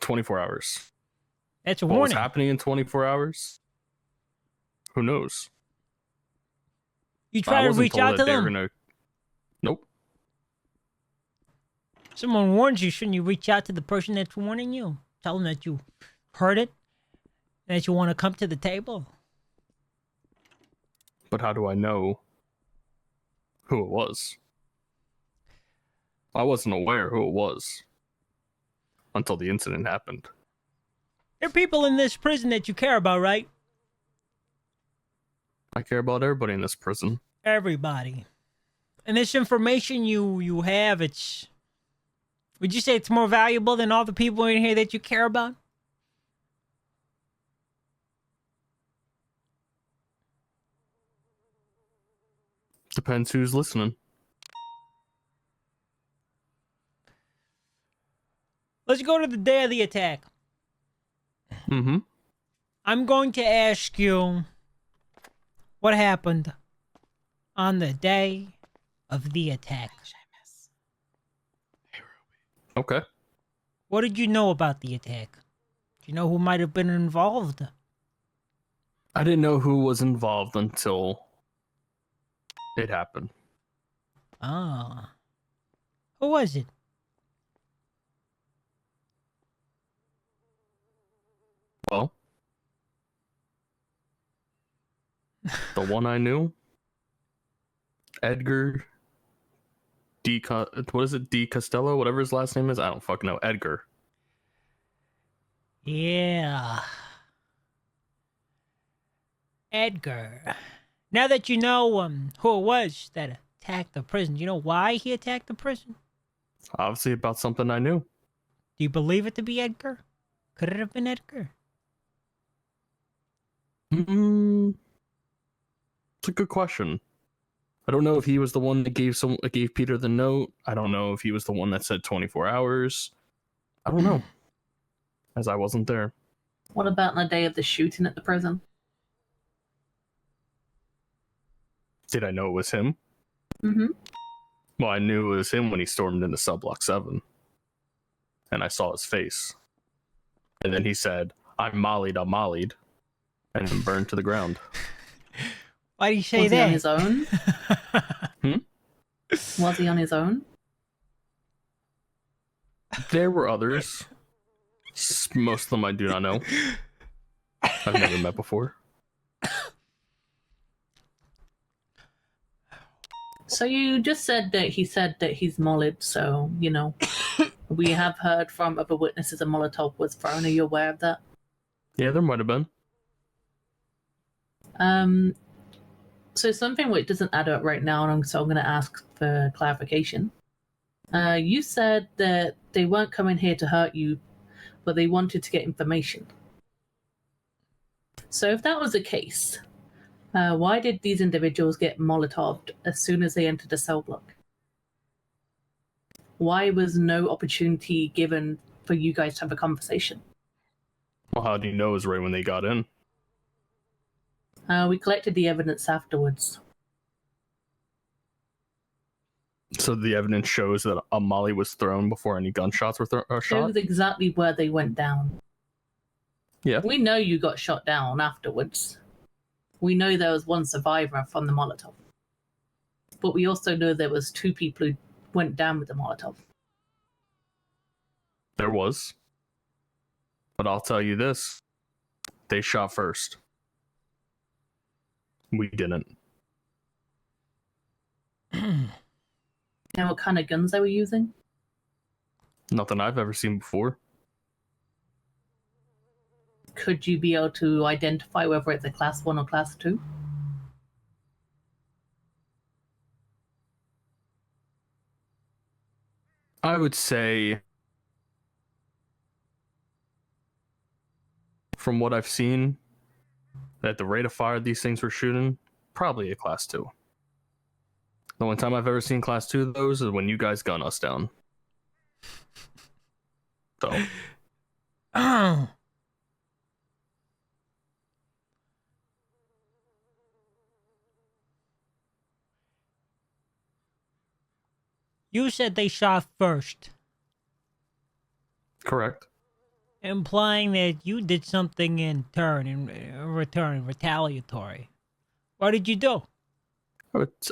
24 hours.
That's a
What was
warning.
happening in 24 hours? Who knows?
You
I
try to
wasn't
reach
told
out
that
to
they were
them.
gonna. Nope.
Someone warns you, shouldn't you reach out to the person that's warning you? Tell them that you heard it, and that you want to come to the table.
But how do I know who it was? I wasn't aware who it was until the incident happened.
There are people in this prison that you care about, right?
I care about everybody in this prison.
Everybody. And this information you have, it's... Would you say it's more valuable than all the people in here that you care about?
Depends who's listening.
Let's go to the day of the attack.
Mm-hmm.
I'm going to ask you what happened on the day of the attack.
Okay.
What did you know about the attack? Do you know who might have been involved?
I didn't know who was involved until it happened.
Ah. Who was it?
Well, the one I knew, Edgar what is it? D. Costello, whatever his last name is. I don't fucking know. Edgar.
Yeah. Edgar. Now that you know who it was that attacked the prison, do you know why he attacked the prison?
Obviously about something I knew.
Do you believe it to be Edgar? Could it have been Edgar?
It's a good question. I don't know if he was the one that gave Peter the note. I don't know if he was the one that said 24 hours. I don't know, as I wasn't there.
What about on the day of the shooting at the prison?
Did I know it was him?
Mm-hmm.
Well, I knew it was him when he stormed into Cell Block 7. And I saw his face. And then he said, I'm mollied, and then burned to the ground.
Why do you say
Was he
that?
on his own? Was he on his own?
There were others. Most of them I do not know. I've never met before.
So you just said that he said that he's mollied, so, you know, we have heard from other witnesses a Molotov was thrown. Are you aware of that?
Yeah, there might have been.
So something which doesn't add up right now, and so I'm going to ask for clarification. You said that they weren't coming here to hurt you, but they wanted to get information. So if that was the case, why did these individuals get Molotoved as soon as they entered the cell block? Why was no opportunity given for you guys to have a conversation?
Well, how do you know it was right when they got in?
We collected the evidence afterwards.
So the evidence shows that a molly was thrown before any gunshots were shot?
Shows exactly where they went down.
Yeah.
We know you got shot down afterwards. We know there was one survivor from the Molotov. But we also know there was 2 people who went down with the Molotov.
There was. But I'll tell you this. They shot first. We didn't.
And what kind of guns they were using?
Nothing I've ever seen before.
Could you be able to identify whether it's a class 1 or class 2?
I would say, from what I've seen, At the rate of fire these things were shooting, probably a class 2. The only time I've ever seen class 2 of those is when you guys gun us down. So,
you said they shot first,
correct.
implying that you did something in return, retaliatory. What did you do?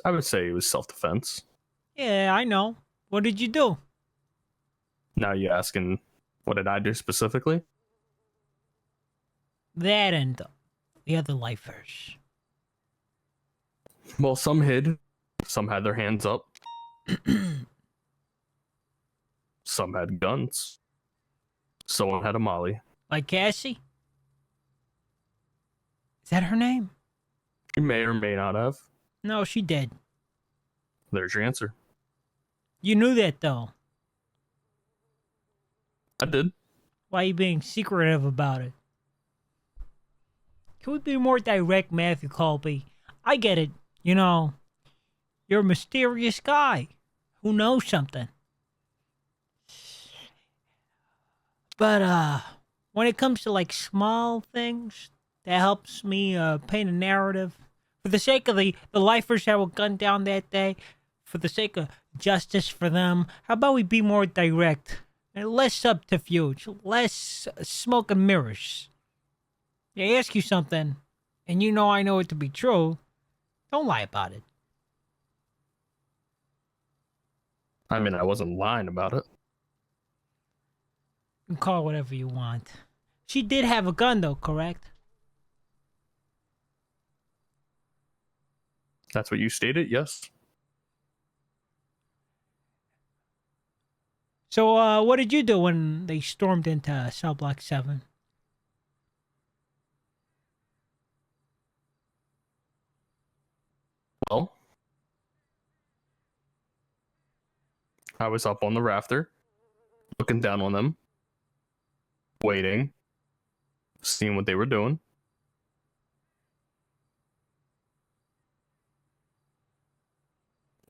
I would say it was self-defense.
Yeah, I know. What did you do?
Now you asking, what did I do specifically?
That and the other lifers.
Well, some hid, some had their hands up, some had guns, someone had a molly.
Like Cassie? Is that her name?
You may or may not have.
No, she did.
There's your answer.
You knew that, though.
I did.
Why are you being secretive about it? Can we be more direct, Matthew Colby? I get it. You know, you're a mysterious guy who knows something. But, when it comes to, like, small things, that helps me, paint a narrative. For the sake of the lifers that were gunned down that day, for the sake of justice for them, how about we be more direct? And less subterfuge, less smoke and mirrors. They ask you something, and you know I know it to be true, don't lie about it.
I mean, I wasn't lying about it.
You can call it whatever you want. She did have a gun, though, correct?
That's what you stated, yes.
So, what did you do when they stormed into Cell Block 7?
Well, I was up on the rafter, looking down on them, waiting, seeing what they were doing.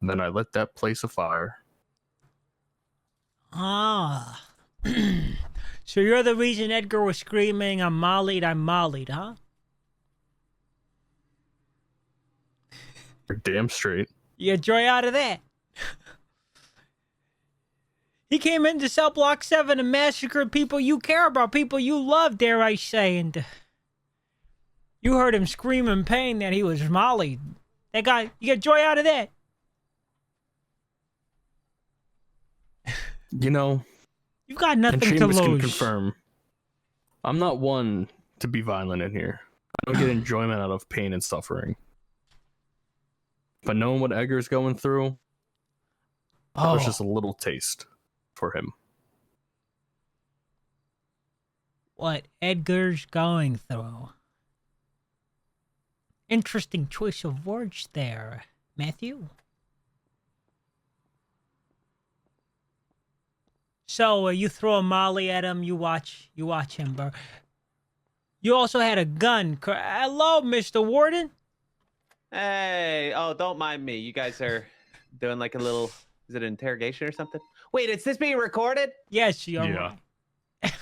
Then I lit that place afire.
Ah. So you're the reason Edgar was screaming, I'm mollied, huh?
You're damn straight.
You get joy out of that. He came into Cell Block 7 and massacred people you care about, people you love, dare I say, and you heard him scream in pain that he was mollied. That guy, you get joy out of that.
You know,
You've got
and
nothing to
Chambers can
lose.
confirm, I'm not one to be violent in here. I don't get enjoyment out of pain and suffering. But knowing what Edgar's going through, that was just a little taste for him.
What Edgar's going through. Interesting choice of words there, Matthew. So you throw a molly at him, you watch him burn. You also had a gun. Hello, Mr. Warden.
Hey, oh, don't mind me. You guys are doing like a little, is it an interrogation or something? Wait, is this being recorded?
Yes, you're
Yeah.
right.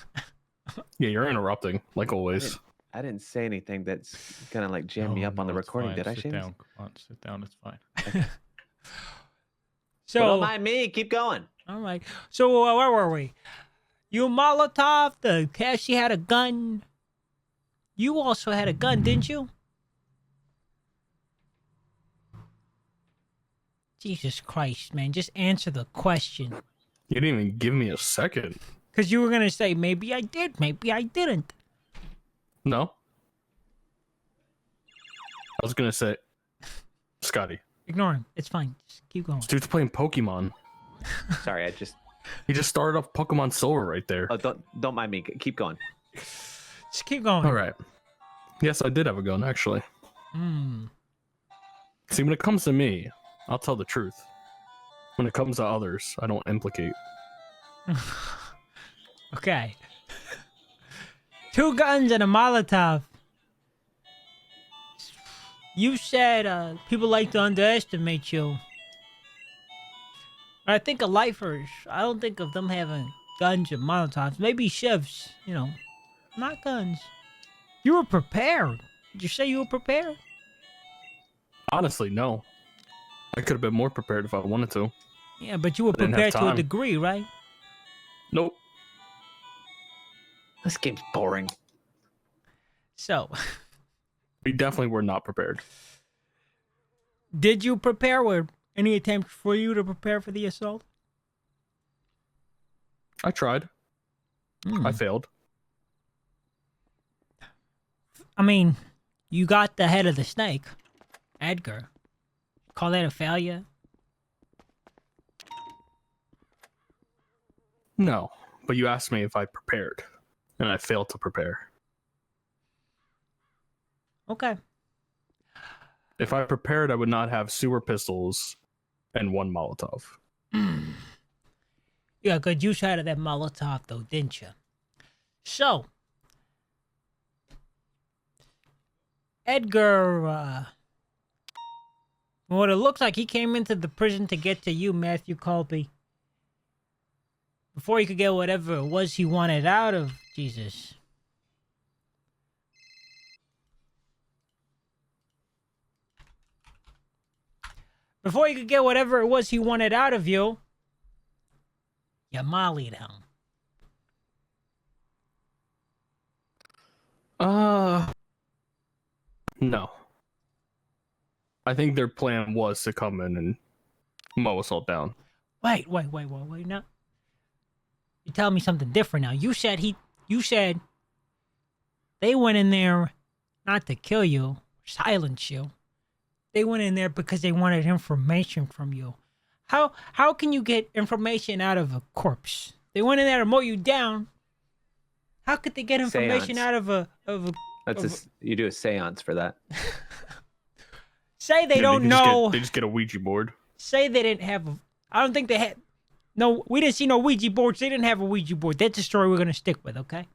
Yeah, you're interrupting, like always.
I didn't say anything that's gonna like jam me up on the
it's
recording,
fine.
did I,
Sit
Seamus?
down. Come on, sit down. It's fine.
So,
Don't mind me. Keep going.
all right. So where were we? You Molotov, the Cassie had a gun. You also had a gun, didn't you? Jesus Christ, man. Just answer the question.
You didn't even give me a second.
Because you were going to say, maybe I did, maybe I didn't.
No. I was gonna say, Scotty.
Ignore him. It's fine. Just keep going.
This dude's playing Pokemon.
Sorry, I just.
He just started off Pokemon Silver right there.
Oh, don't mind me. Keep going.
Just keep going.
All right. Yes, I did have a gun, actually. See, when it comes to me, I'll tell the truth. When it comes to others, I don't implicate.
Okay. 2 guns and a Molotov. You said people like to underestimate you. I think of lifers. I don't think of them having guns and Molotovs. Maybe shivs, you know, not guns. You were prepared. Did you say you were prepared?
Honestly, no. I could have been more prepared if I wanted to.
Yeah, but you were
I didn't have
prepared to a
time.
degree, right?
Nope.
This game's boring.
So,
We definitely were not prepared.
did you prepare? Were any attempts for you to prepare for the assault?
I tried. I failed.
I mean, you got the head of the snake, Edgar. Call that a failure?
No. But you asked me if I prepared, and I failed to prepare.
Okay.
If I prepared, I would not have sewer pistols and 1 Molotov.
You got good use out of that Molotov, though, didn't you? So, Edgar, what it looks like, he came into the prison to get to you, Matthew Colby. Before he could get whatever it was he wanted out of Jesus. Before he could get whatever it was he wanted out of you, you mollied him.
No. I think their plan was to come in and mow us all down.
Wait, now. You're telling me something different now. You said they went in there not to kill you, silence you. They went in there because they wanted information from you. How can you get information out of a corpse? They went in there to mow you down. How could they get information
Seance.
out of a
You do a seance for that.
Say they don't know.
They just get a Ouija board.
Say they didn't have I don't think they had. No, we didn't see no Ouija boards. They didn't have a Ouija board. That's the story we're going to stick with, okay?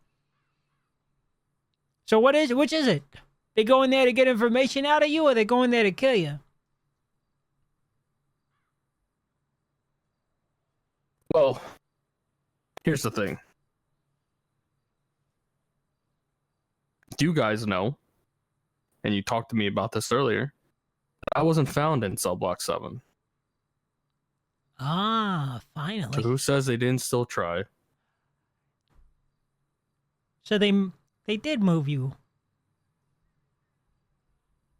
So what is it? Which is it? They go in there to get information out of you, or they go in there to kill you?
Well, here's the thing. You guys know, and you talked to me about this earlier, I wasn't found in cell block 7.
Ah,
So
finally.
who says they didn't still try?
So they did move you.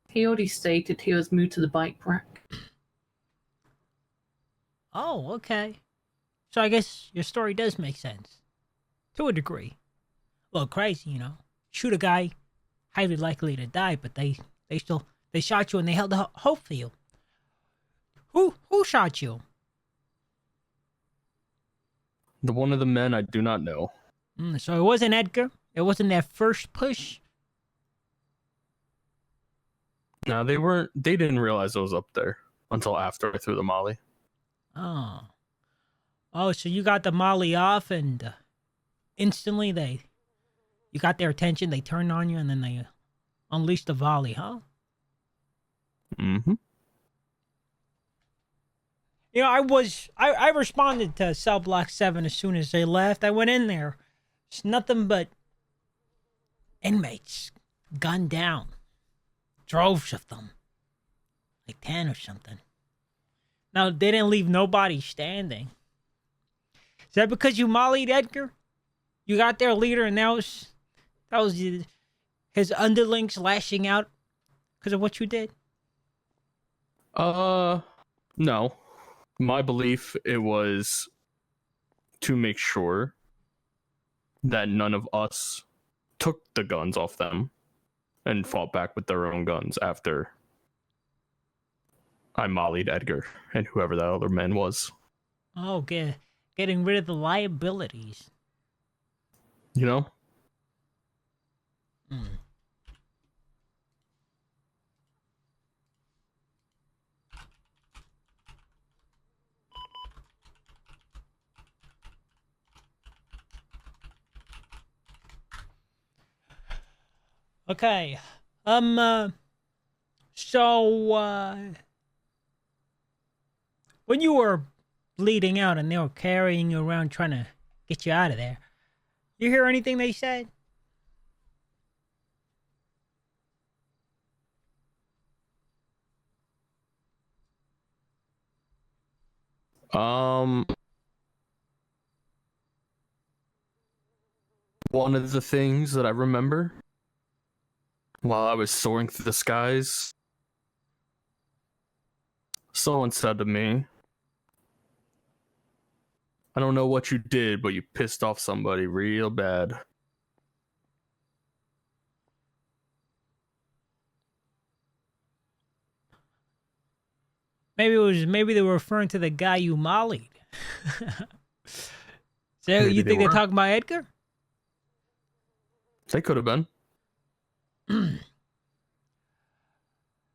He already stated he was moved to the bike rack.
Oh, okay. So I guess your story does make sense. To a degree. A little crazy, you know. Shoot a guy, highly likely to die, but they shot you and they held the hope for you. Who shot you?
The one of the men I do not know.
So it wasn't Edgar? It wasn't that first push?
No, they didn't realize I was up there until after I threw the molly.
Oh. Oh, so you got the molly off and instantly you got their attention, they turned on you, and then they unleashed the volley, huh?
Mm-hmm.
You know, I responded to Cell Block 7 as soon as they left. I went in there. It's nothing but inmates, gunned down. Droves of them. Like 10 or something. Now, they didn't leave nobody standing. Is that because you mollied Edgar? You got their leader and that was his underlings lashing out because of what you did?
No. My belief, it was to make sure that none of us took the guns off them and fought back with their own guns after I mollied Edgar and whoever that other man was.
Oh, getting rid of the liabilities.
You know?
Hmm. Okay. So, when you were bleeding out and they were carrying you around trying to get you out of there, you hear anything they said?
Um, one of the things that I remember while I was soaring through the skies, someone said to me, I don't know what you did, but you pissed off somebody real bad.
Maybe they were referring to the guy you mollied. So
Maybe
you
they
think they're
were.
talking about Edgar?
They could have been.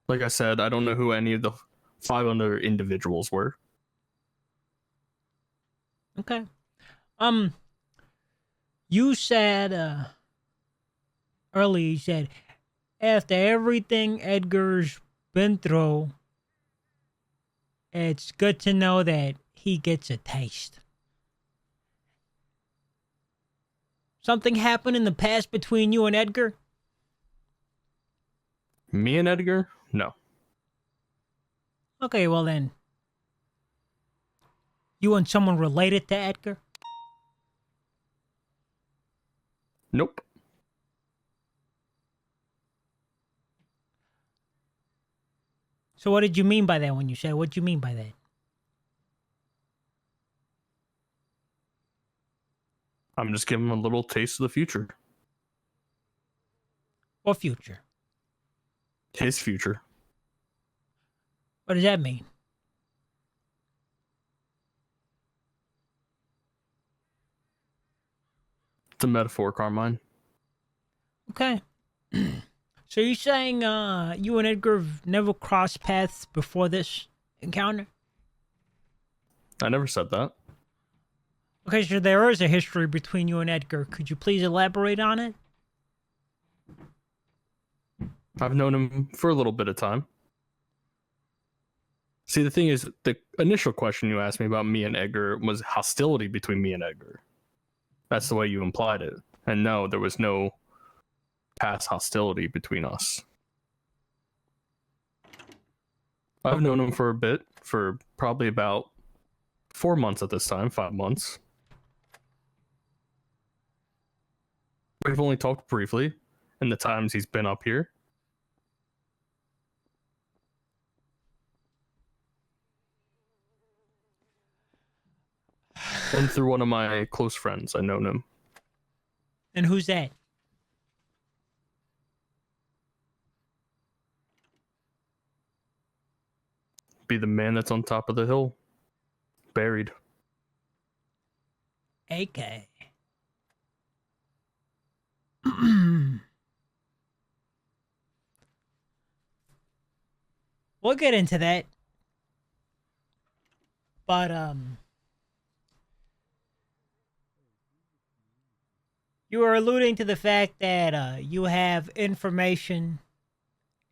Like I said, I don't know who any of the 5 other individuals were.
Okay. You said earlier, you said after everything Edgar's been through, it's good to know that he gets a taste. Something happened in the past between you and Edgar?
Me and Edgar? No.
Okay, well then. You and someone related to Edgar?
Nope.
So what did you mean by that when you said, what did you mean by that?
I'm just giving him a little taste of the future.
What future?
His future.
What does that mean?
It's a metaphor, Carmine.
Okay. So you're saying you and Edgar have never crossed paths before this encounter?
I never said that.
Okay, so there is a history between you and Edgar. Could you please elaborate on it?
I've known him for a little bit of time. See, the thing is, the initial question you asked me about me and Edgar was hostility between me and Edgar. That's the way you implied it. And no, there was no past hostility between us. I've known him for a bit, for probably about 4 months at this time, 5 months. We've only talked briefly in the times he's been up here. And through one of my close friends, I've known him.
And who's that?
Be the man that's on top of the hill, buried.
AK. We'll get into that. But you were alluding to the fact that you have information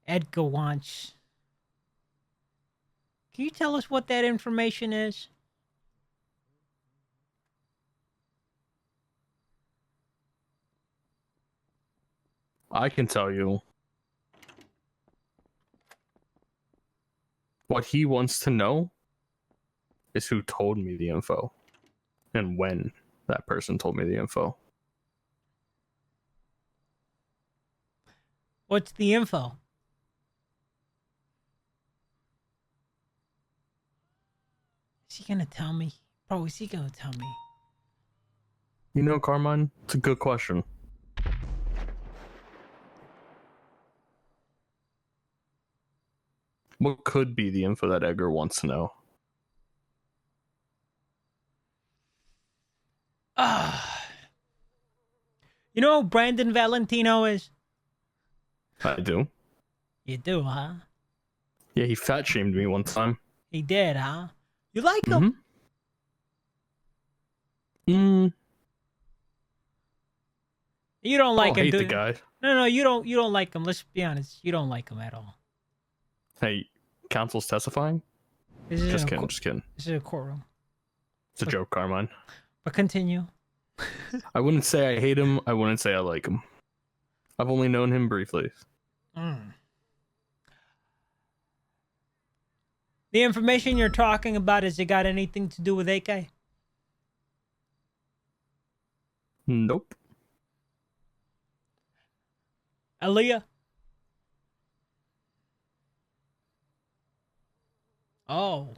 Edgar wants. Can you tell us what that information is?
I can tell you what he wants to know is who told me the info and when that person told me the info.
What's the info? Is he gonna tell me? Bro, is he gonna tell me?
You know, Carmine, it's a good question. What could be the info that Edgar wants to know?
You know who Brandon Valentino is?
I do.
You do, huh?
Yeah, he fat shamed me one time.
He did, huh? You like him?
Mm-hmm.
You don't like
I
him,
hate
do
the
you?
guy.
No, you don't like him. Let's be honest. You don't like him at all.
Hey, counsel's testifying?
This is
Just
a
kidding, just kidding.
This is a courtroom.
It's a joke, Carmine.
But continue.
I wouldn't say I hate him. I wouldn't say I like him. I've only known him briefly.
Mm. The information you're talking about, has it got anything to do with AK?
Nope.
Aaliyah? Oh.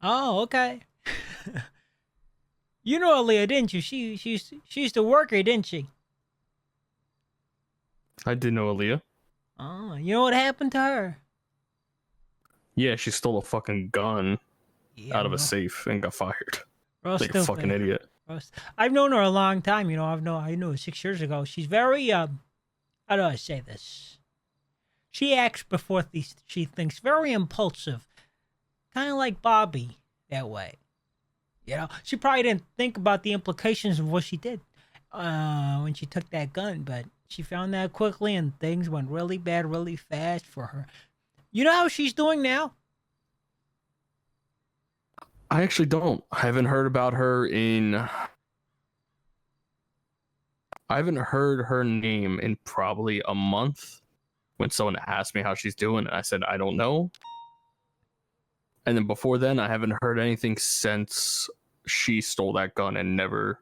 Oh, okay. You know Aaliyah, didn't you? She used to work here, didn't she?
I did know Aaliyah.
Oh, you know what happened to her?
Yeah, she stole a fucking gun
Yeah,
out of a safe and got fired.
real
Like a fucking
stupid.
idiot.
I've known her a long time. You know, I knew her 6 years ago. She's very how do I say this? She acts before she thinks. Very impulsive, kind of like Bobby that way. You know, she probably didn't think about the implications of what she did when she took that gun, but she found that quickly, and things went really bad, really fast for her. You know how she's doing now?
I actually don't. I haven't heard about her I haven't heard her name in probably a month. When someone asked me how she's doing, and I said, I don't know. And then before then, I haven't heard anything since she stole that gun and never.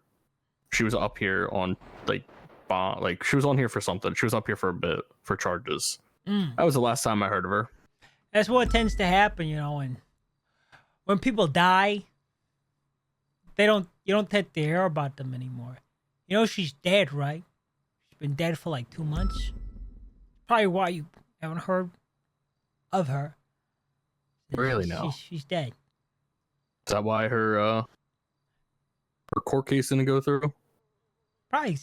She was up here on she was on here for something. She was up here for a bit for charges. That was the last time I heard of her.
That's what tends to happen, you know, and when people die, you don't tend to hear about them anymore. You know she's dead, right? She's been dead for like 2 months. Probably why you haven't heard of her.
Really now?
She's dead.
Is that why her court case didn't go through?
Probably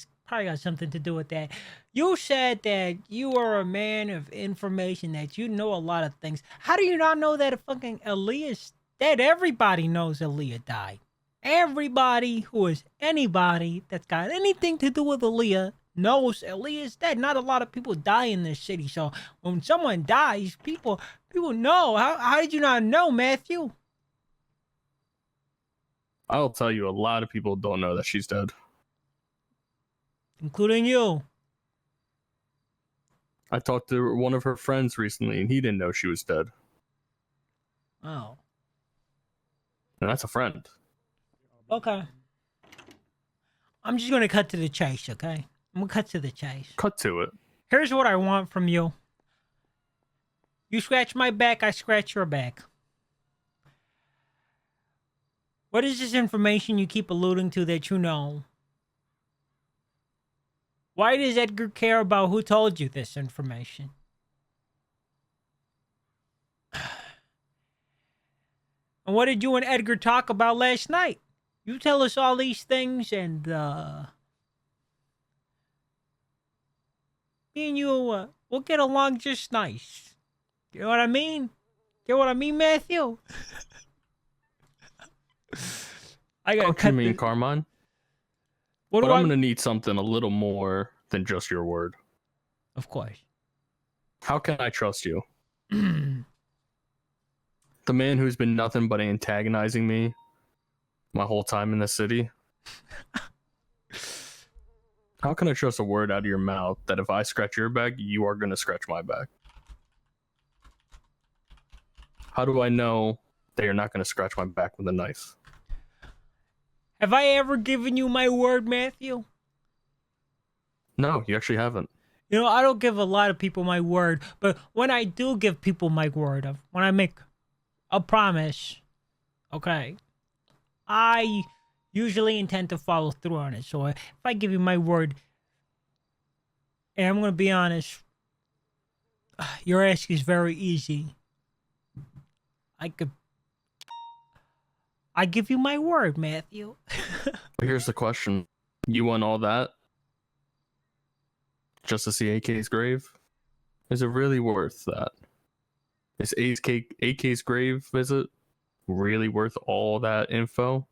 got something to do with that. You said that you are a man of information, that you know a lot of things. How do you not know that fucking Aaliyah's dead? Everybody knows Aaliyah died. Everybody who is anybody that's got anything to do with Aaliyah knows Aaliyah's dead. Not a lot of people die in this city, so when someone dies, people know. How did you not know, Matthew?
I'll tell you, a lot of people don't know that she's dead.
Including you.
I talked to one of her friends recently, and he didn't know she was dead.
Oh.
And that's a friend.
Okay. I'm just gonna cut to the chase, okay? I'm gonna cut to the chase.
Cut to it.
Here's what I want from you. You scratch my back, I scratch your back. What is this information you keep alluding to that you know? Why does Edgar care about who told you this information? And what did you and Edgar talk about last night? You tell us all these things, and me and you, we'll get along just nice. You know what I mean? Get what I mean, Matthew? I got.
What do you mean, Carmine?
What
but
do
I'm gonna need something a little more than just your word.
Of course.
How can I trust you? The man who's been nothing but antagonizing me my whole time in the city. How can I trust a word out of your mouth that if I scratch your back, you are gonna scratch my back? How do I know that you're not gonna scratch my back with a knife?
Have I ever given you my word, Matthew?
No, you actually haven't.
You know, I don't give a lot of people my word, but when I do give people my word, when I make a promise, okay, I usually intend to follow through on it. So if I give you my word, and I'm going to be honest, your ask is very easy. I give you my word, Matthew.
But here's the question. You want all that just to see AK's grave? Is it really worth that? Is AK's grave visit really worth all that info?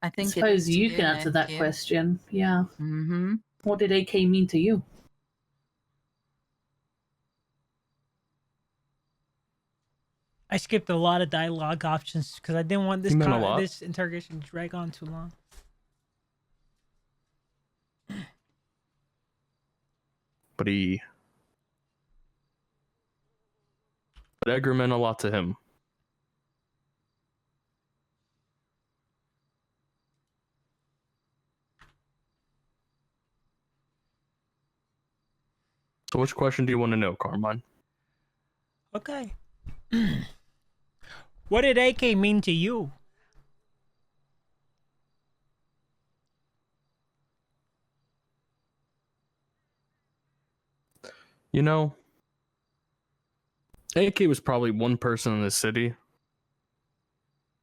I
I
think
suppose you can answer that question. Yeah.
Mm-hmm.
What did AK mean to you?
I skipped a lot of dialogue options because I didn't want
He meant a lot.
this interrogation to drag on too long.
But Edgar meant a lot to him. So which question do you want to know, Carmine?
Okay. What did AK mean to you?
You know, AK was probably one person in the city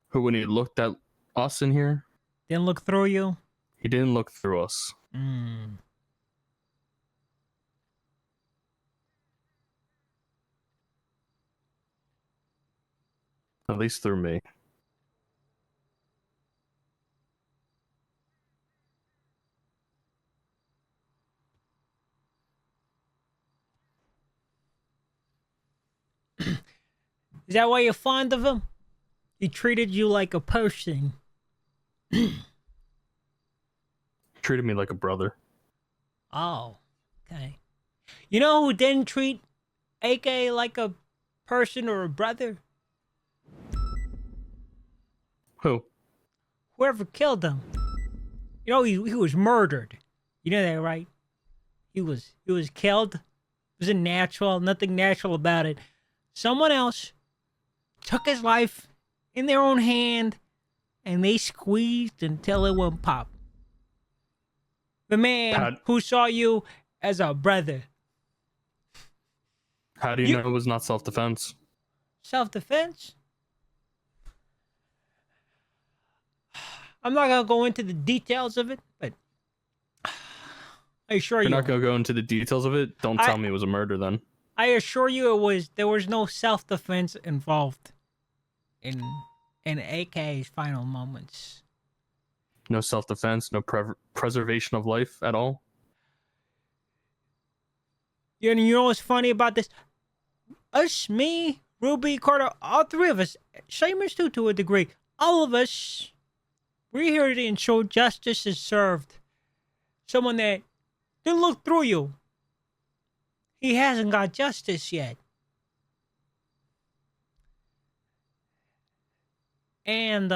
who, when he looked at us in here,
Didn't look through you?
he didn't look through us.
Mm.
At least through me.
Is that why you're fond of him? He treated you like a person.
Treated me like a brother.
Oh, okay. You know who didn't treat AK like a person or a brother?
Who?
Whoever killed him. You know, he was murdered. You know that, right? He was killed. It wasn't natural. Nothing natural about it. Someone else took his life in their own hand, and they squeezed until it went pop. The man who saw you as a brother.
How do you know it was not self-defense?
Self-defense? I'm not gonna go into the details of it, but I assure
You're
you.
not gonna go into the details of it? Don't tell me it was a murder then.
I assure you there was no self-defense involved in AK's final moments.
No self-defense, no preservation of life at all?
You know what's funny about this? Us, me, Ruby, Carter, all three of us, Seamus too to a degree, all of us, we're here to ensure justice is served. Someone that didn't look through you. He hasn't got justice yet. And,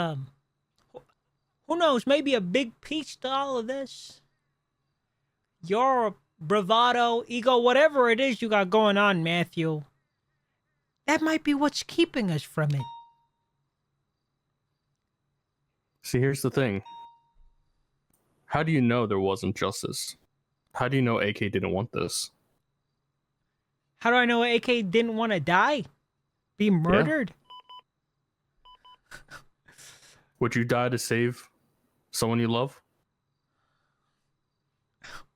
who knows, maybe a big piece to all of this. Your bravado, ego, whatever it is you got going on, Matthew, that might be what's keeping us from it.
See, here's the thing. How do you know there wasn't justice? How do you know AK didn't want this?
How do I know AK didn't want to die? Be murdered?
Yeah. Would you die to save someone you love?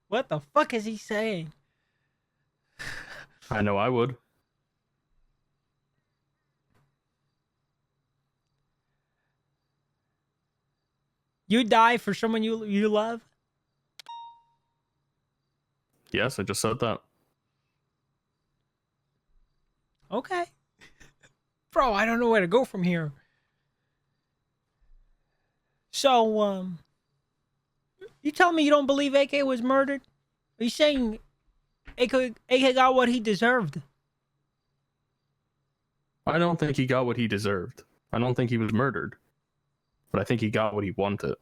What the fuck is he saying?
I know I would.
You die for someone you love?
Yes, I just said that.
Okay. Bro, I don't know where to go from here. So, you tell me you don't believe AK was murdered? Are you saying AK got what he deserved?
I don't think he got what he deserved. I don't think he was murdered. But I think he got what he wanted.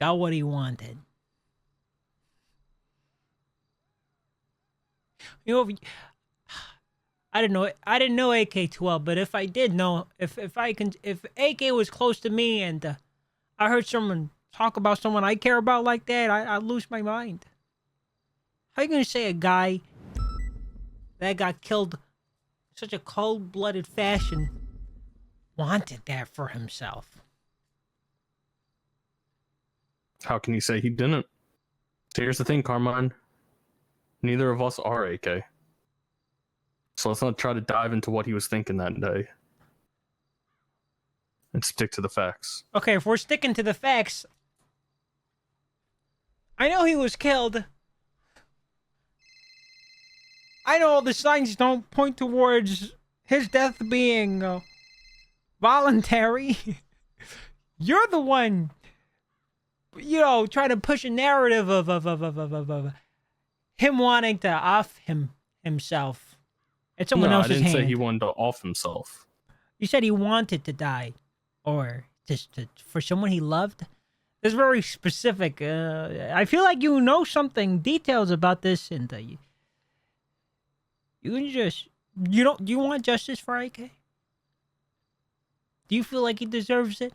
Got what he wanted. You know, I didn't know AK too well, but if I did know, if AK was close to me and I heard someone talk about someone I care about like that, I'd lose my mind. How are you gonna say a guy that got killed in such a cold-blooded fashion wanted that for himself?
How can you say he didn't? So here's the thing, Carmine. Neither of us are AK. So let's not try to dive into what he was thinking that day. and stick to the facts.
Okay, if we're sticking to the facts, I know he was killed. I know all the signs don't point towards his death being voluntary. You're the one, trying to push a narrative of him wanting to off himself at someone
No, I
else's
didn't
hand.
say he wanted to off himself.
You said he wanted to die, or just for someone he loved. It's very specific. I feel like you know something, details about this, and you can just do you want justice for AK? Do you feel like he deserves it?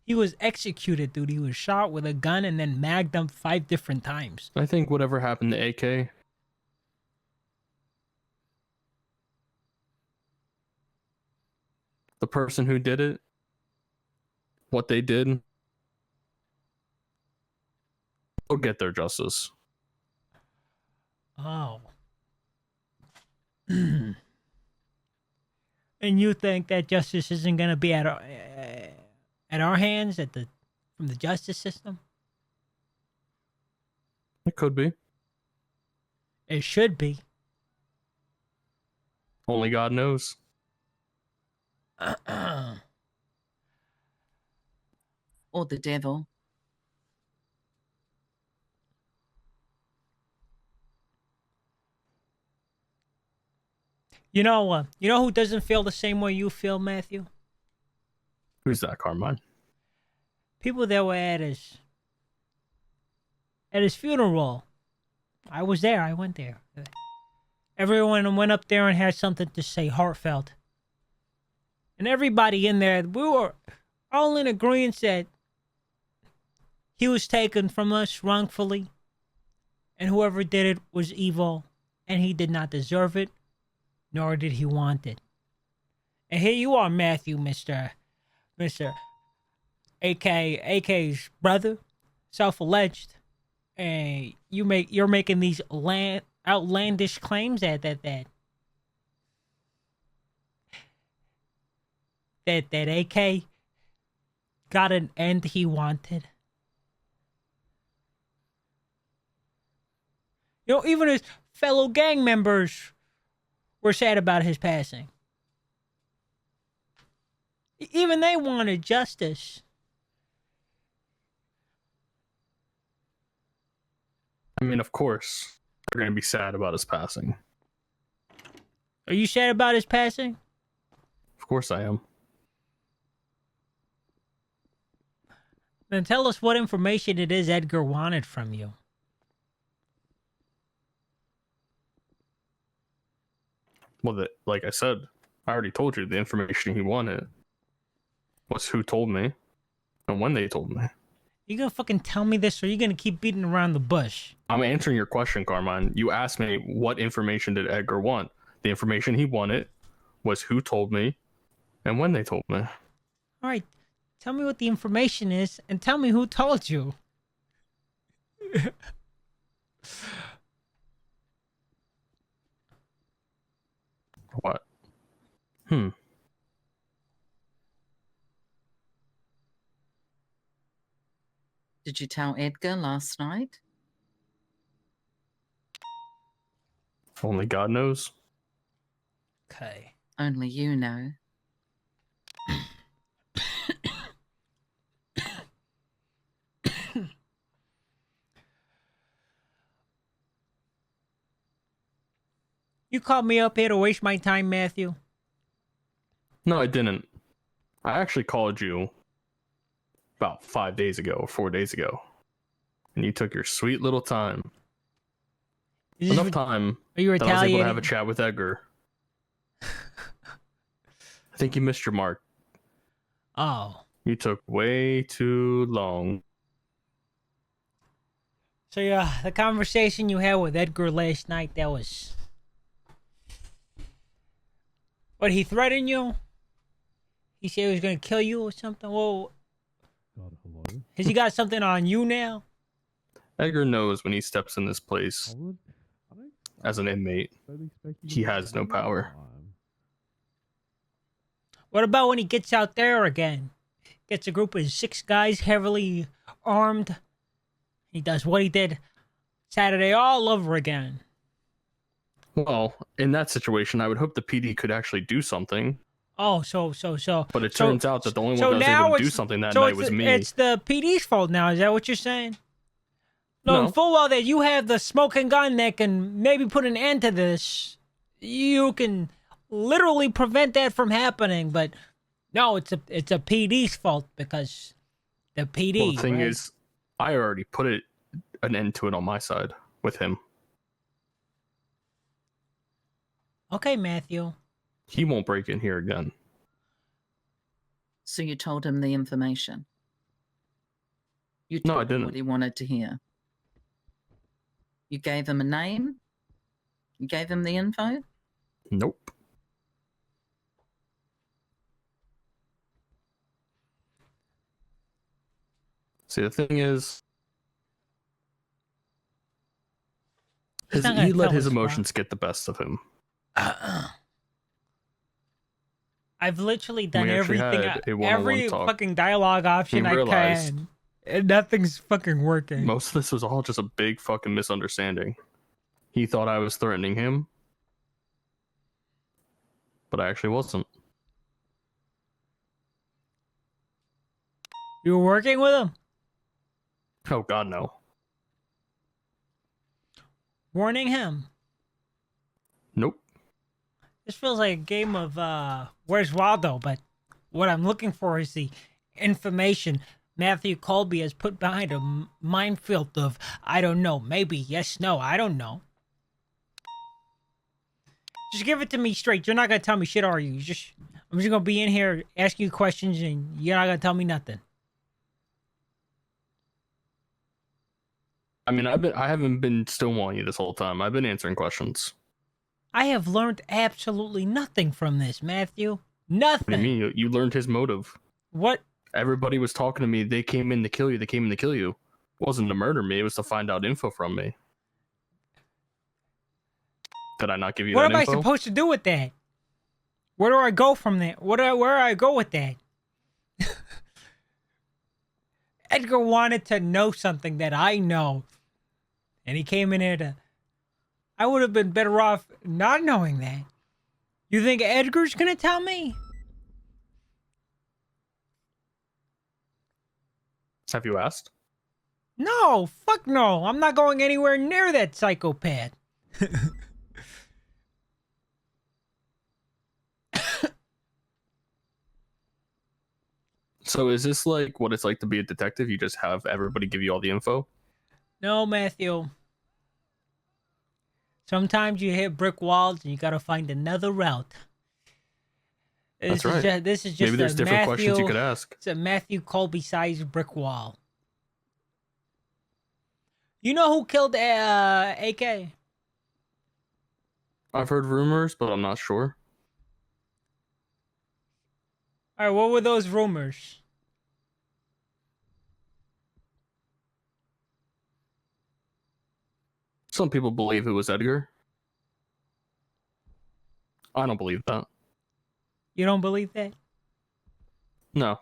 He was executed, dude. He was shot with a gun and then magged up 5 different times.
I think whatever happened to AK, the person who did it, what they did, they'll get their justice.
Oh. And you think that justice isn't gonna be at our hands, from the justice system?
It could be.
It should be.
Only God knows.
Or the devil.
You know who doesn't feel the same way you feel, Matthew?
Who's that, Carmine?
People that were at his funeral. I was there. I went there. Everyone went up there and had something to say, heartfelt. And everybody in there, we were all in agreement that he was taken from us wrongfully, and whoever did it was evil, and he did not deserve it, nor did he want it. And here you are, Matthew, Mr. AK's brother, self-alleged, and you're making these outlandish claims that AK got an end he wanted. Even his fellow gang members were sad about his passing. Even they wanted justice.
I mean, of course, they're going to be sad about his passing.
Are you sad about his passing?
Of course I am.
Then tell us what information it is Edgar wanted from you.
Well, like I said, I already told you the information he wanted was who told me and when they told me.
You gonna fucking tell me this, or are you gonna keep beating around the bush?
I'm answering your question, Carmine. You asked me what information did Edgar want. The information he wanted was who told me and when they told me.
All right, tell me what the information is, and tell me who told you.
What?
Did you tell Edgar last night?
Only God knows.
Okay.
Only you know.
You called me up here to waste my time, Matthew.
No, I didn't. I actually called you about 5 days ago or 4 days ago. And you took your sweet little time.
Is this
Enough time
Are you
that I was able to
retaliating?
have a chat with Edgar. I think you missed your mark.
Oh.
You took way too long.
So yeah, the conversation you had with Edgar last night, that was... What, he threatened you? He said he was gonna kill you or something? Well,
God, hello.
has he got something on you now?
Edgar knows when he steps in this place
I don't
as an inmate,
expect you to
he
do
has no
that
power.
time.
What about when he gets out there again? Gets a group of 6 guys heavily armed. He does what he did Saturday all over again.
Well, in that situation, I would hope the PD could actually do something.
Oh, so.
But it turns out that the only
so
one that was
now
able to do
it's-
something that
so
night
it's
was
the-
me.
It's the PD's fault now. Is that what you're saying? No,
No.
full well that you have the smoking gun that can maybe put an end to this. You can literally prevent that from happening, but no, it's a PD's fault because the PD.
Well, the thing
right?
is, I already put an end to it on my side with him.
Okay, Matthew.
He won't break in here again.
So you told him the information? You
No, I
told him
didn't.
what he wanted to hear? You gave him a name? You gave him the info?
Nope. See, the thing is,
He's not gonna
he let
tell
his
us why.
emotions get the best of him.
I've literally done
We actually
everything,
had a one-on-one
every
talk.
fucking dialogue option
We
I
realized-
can, and nothing's fucking working.
Most of this was all just a big fucking misunderstanding. He thought I was threatening him, but I actually wasn't.
You were working with him?
Oh god, no.
Warning him.
Nope.
This feels like a game of Where's Waldo, but what I'm looking for is the information Matthew Colby has put behind a minefield of I don't know, maybe, yes, no, I don't know. Just give it to me straight. You're not gonna tell me shit, are you? I'm just gonna be in here, ask you questions, and you're not gonna tell me nothing.
I mean, I haven't been stonewalling you this whole time. I've been answering questions.
I have learned absolutely nothing from this, Matthew.
What do
Nothing.
you mean? You learned his motive.
What?
Everybody was talking to me. They came in to kill you. They came in to kill you. It wasn't to murder me. It was to find out info from me. Did I not give you
What
that
am I
info?
supposed to do with that? Where do I go from there? Where do I go with that? Edgar wanted to know something that I know. And he came in here to... I would have been better off not knowing that. You think Edgar's gonna tell me?
Have you asked?
No, fuck no. I'm not going anywhere near that psychopath.
So is this like what it's like to be a detective? You just have everybody give you all the info?
No, Matthew. Sometimes you hit brick walls and you gotta find another route.
That's right.
This is just
Maybe there's
a
different
Matthew,
questions you could ask.
It's a Matthew Colby-sized brick wall. You know who killed AK?
I've heard rumors, but I'm not sure.
All right, what were those rumors?
Some people believe it was Edgar. I don't believe that.
You don't believe that?
No.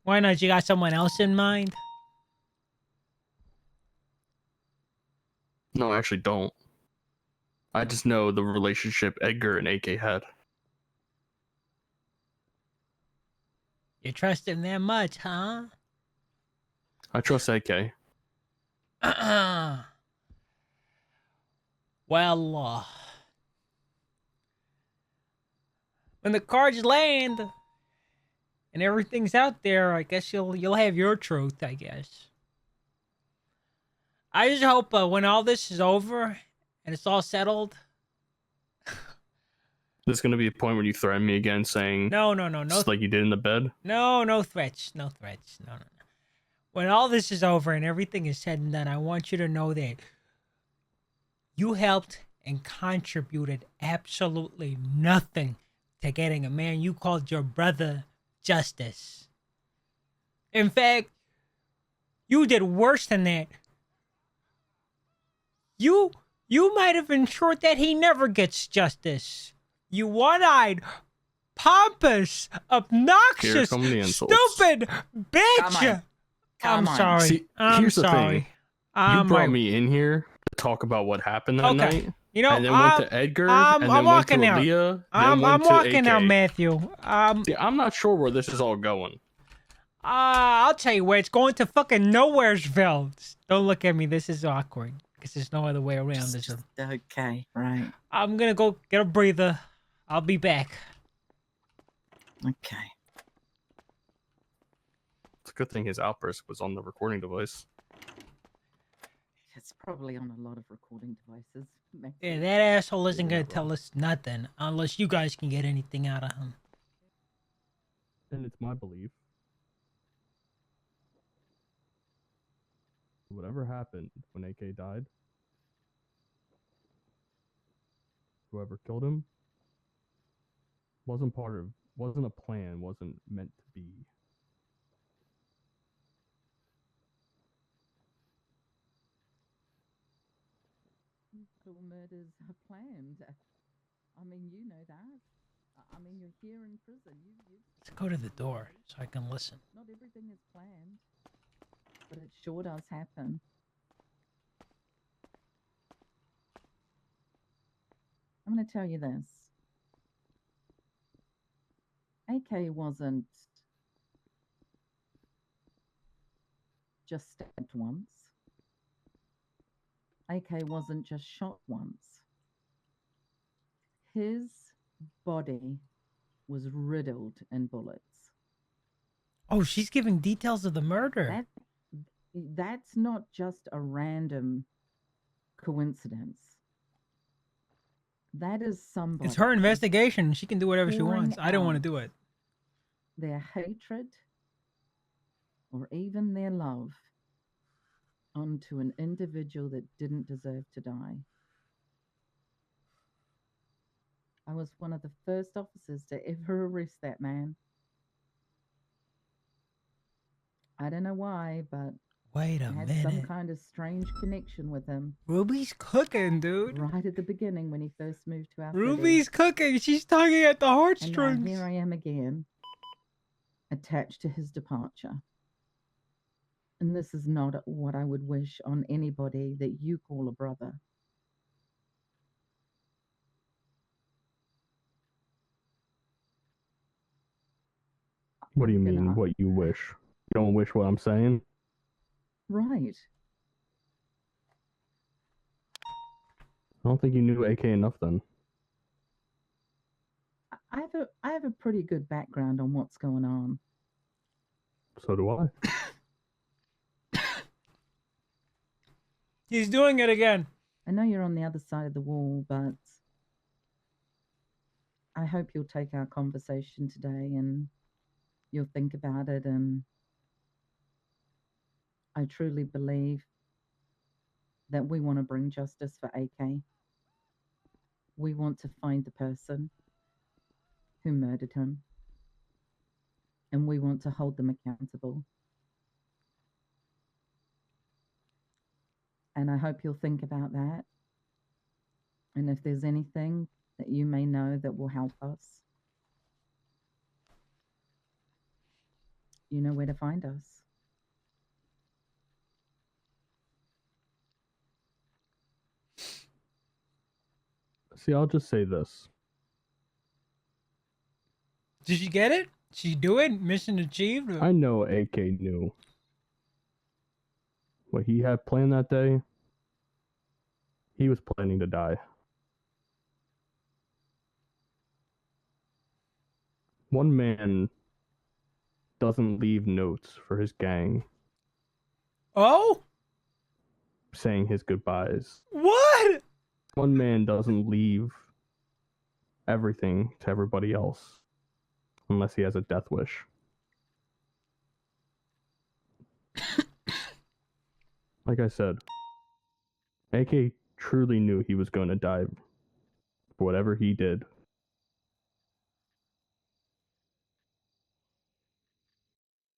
Why not? You got someone else in mind?
No, I actually don't. I just know the relationship Edgar and AK had.
You trust him that much, huh?
I trust AK.
Well, when the cards land and everything's out there, I guess you'll have your truth, I guess. I just hope when all this is over and it's all settled.
There's gonna be a point when you threaten me again, saying
No,
just like you did in the bed.
no threats, no. When all this is over and everything is said and done, I want you to know that you helped and contributed absolutely nothing to getting a man you called your brother justice. In fact, you did worse than that. You might have ensured that he never gets justice. You one-eyed pompous, obnoxious,
come the insults.
stupid bitch.
Carmine.
I'm
Carmine.
sorry.
See,
I'm
here's the
sorry.
thing. You brought me in here to talk about what happened that
Okay.
night.
You know,
And then went to Edgar,
I'm
and then went to
walking out.
Aaliyah, then
I'm
went to
walking
AK.
out, Matthew.
See, I'm not sure where this is all going.
I'll tell you where it's going to fucking Nowheresville. Don't look at me. This is awkward because there's no other way around this.
Okay, right.
I'm gonna go get a breather. I'll be back.
Okay.
It's a good thing his outburst was on the recording device.
It's probably on a lot of recording devices.
Yeah, that asshole isn't
You're
gonna
not
tell
wrong.
us nothing unless you guys can get anything out of him.
And it's my belief. Whatever happened when AK died, whoever killed him wasn't a plan, wasn't meant to be.
All murders are planned. I mean, you know that. I mean, you're here in prison.
Let's go to the door so I can listen.
Not everything is planned, but it sure does happen. I'm going to tell you this. AK wasn't just stabbed once. AK wasn't just shot once. His body was riddled in bullets.
Oh, she's giving details of the murder.
That's not just a random coincidence. That is somebody.
It's her investigation. She can do whatever she
pouring
wants. I don't want to
out
do it.
Their hatred or even their love onto an individual that didn't deserve to die. I was one of the first officers to ever arrest that man. I don't know why, but
Wait a
I had some
minute.
kind of strange connection with him
Ruby's cooking, dude.
right at the beginning when he first moved to our city.
Ruby's cooking. She's tugging at the
And now
heartstrings.
here I am again, attached to his departure. And this is not what I would wish on anybody that you call a brother.
What do you
I'm
mean,
gonna-
what you wish? You don't wish what I'm saying?
Right.
I don't think you knew AK enough then.
I have a pretty good background on what's going on.
So do I.
He's doing it again.
I know you're on the other side of the wall, but I hope you'll take our conversation today and you'll think about it. And I truly believe that we want to bring justice for AK. We want to find the person who murdered him, and we want to hold them accountable. And I hope you'll think about that. And if there's anything that you may know that will help us, you know where to find us.
See, I'll just say this.
Did you get it? She do it? Mission achieved?
I know AK knew what he had planned that day. He was planning to die. One man doesn't leave notes for his gang
Oh?
saying his goodbyes.
What?
One man doesn't leave everything to everybody else unless he has a death wish. Like I said, AK truly knew he was going to die for whatever he did.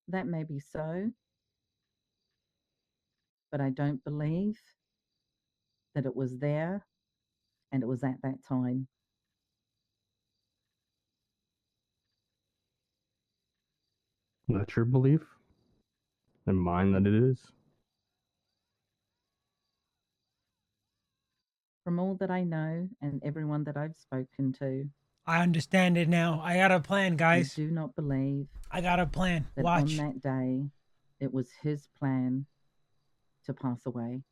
That may be so, but I don't believe that it was there and it was at that time.
That's your belief? And mine that it is?
From all that I know and everyone that I've spoken to,
I understand it now. I got a plan,
I
guys.
do not believe
I got a plan.
that
Watch.
on that day it was his plan to pass away.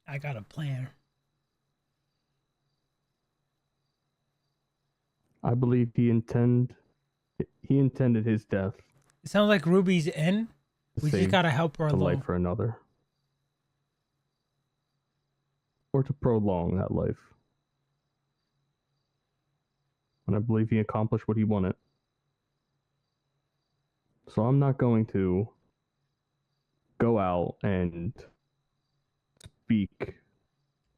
I got a plan.
I believe he intended his death
It sounds like Ruby's in.
to
We just
save
gotta help her
a life
along.
for another. Or to prolong that life. And I believe he accomplished what he wanted. So I'm not going to go out and speak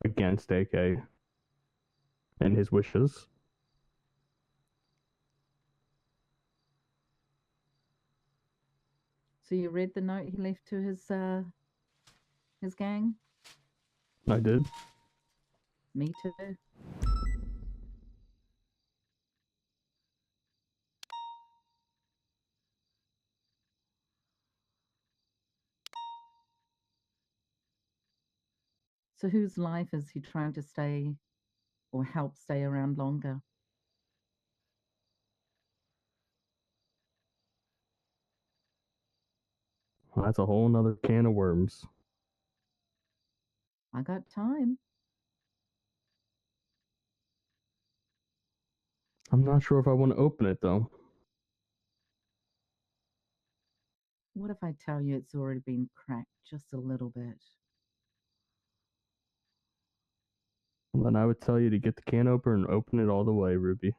against AK and his wishes.
So you read the note he left to his gang?
I did.
Me too. So whose life is he trying to stay or help stay around longer?
Well, that's a whole nother can of worms.
I got time.
I'm not sure if I want to open it though.
What if I tell you it's already been cracked just a little bit?
Well, then I would tell you to get the can opener and open it all the way, Ruby.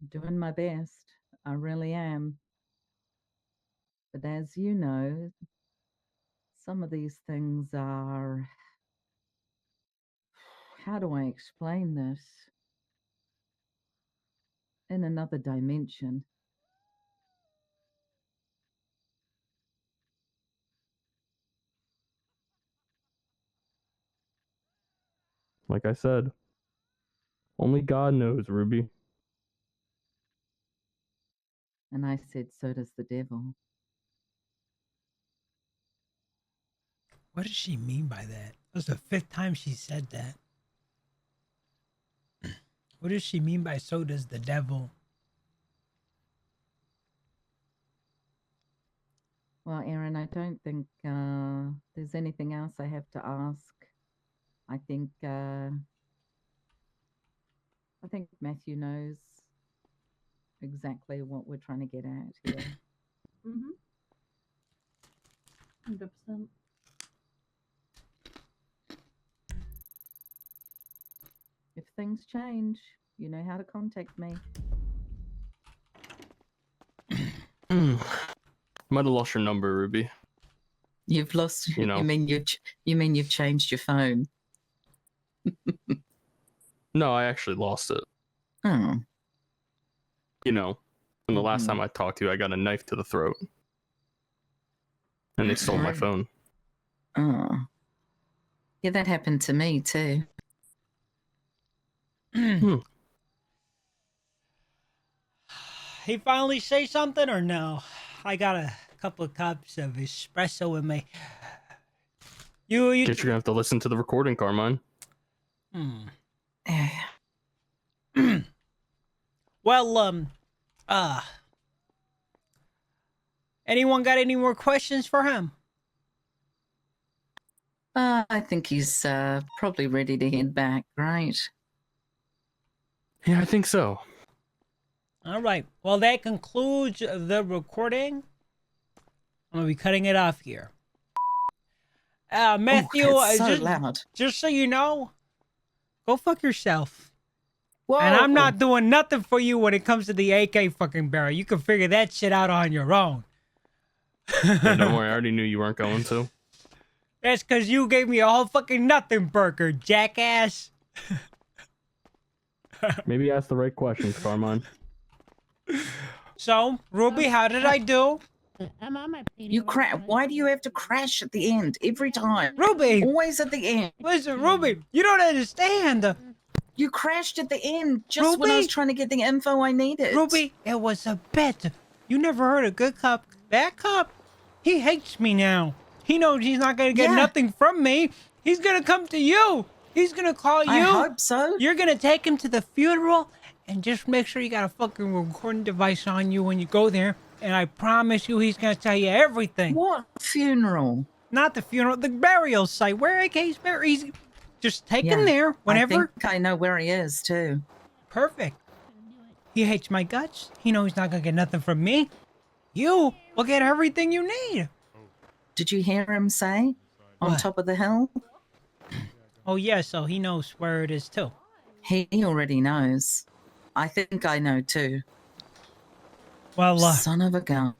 Doing my best. I really am. But as you know, some of these things are. How do I explain this? In another dimension.
Like I said, only God knows, Ruby.
And I said, so does the devil.
What does she mean by that? That's the 5th time she said that. What does she mean by so does the devil?
Well, Aaron, I don't think there's anything else I have to ask. I think Matthew knows exactly what we're trying to get at here.
100%.
If things change, you know how to contact me.
Might have lost your number, Ruby.
You've lost.
You know.
You mean you've changed your phone?
No, I actually lost it.
Oh.
You know, when the last time I talked to you, I got a knife to the throat. And they stole my phone.
Oh. Yeah, that happened to me too.
He finally say something or no? I got a couple of cups of espresso in me. You
Guess you're gonna have to listen to the recording, Carmine.
Well, anyone got any more questions for him?
I think he's probably ready to head back, right?
Yeah, I think so.
All right. Well, that concludes the recording. I'm gonna be cutting it off here. Matthew,
that's so loud.
just so you know, go fuck yourself.
Whoa.
And I'm not doing nothing for you when it comes to the AK fucking barrel. You can figure that shit out on your own.
Yeah, don't worry, I already knew you weren't going to.
That's because you gave me a whole fucking nothing burger, jackass.
Maybe ask the right questions, Carmine.
So, Ruby, how did I do?
I'm on my PD.
You Why do you have to crash at the end every time?
Ruby!
Always at the end.
Listen, Ruby, you don't understand.
You crashed at the end just when I was
Ruby?
trying to get the info I needed.
Ruby, it was a bet. You never heard of good cop, bad cop? He hates me now. He knows he's not gonna get
Yeah.
nothing from me. He's gonna come to you. He's gonna call you.
I hope so.
You're gonna take him to the funeral and just make sure you got a fucking recording device on you when you go there. And I promise you he's gonna tell you everything.
What funeral?
Not the funeral, the burial site where AK's buried. He's just take him
Yeah,
there whenever.
I think I know where he is too.
Perfect. He hates my guts. He knows he's not gonna get nothing from me. You will get everything you need.
Did you hear him say on
What?
top of the hill?
Oh yeah, so he knows where it is too.
He already knows. I think I know too.
Well,
Son of a gun.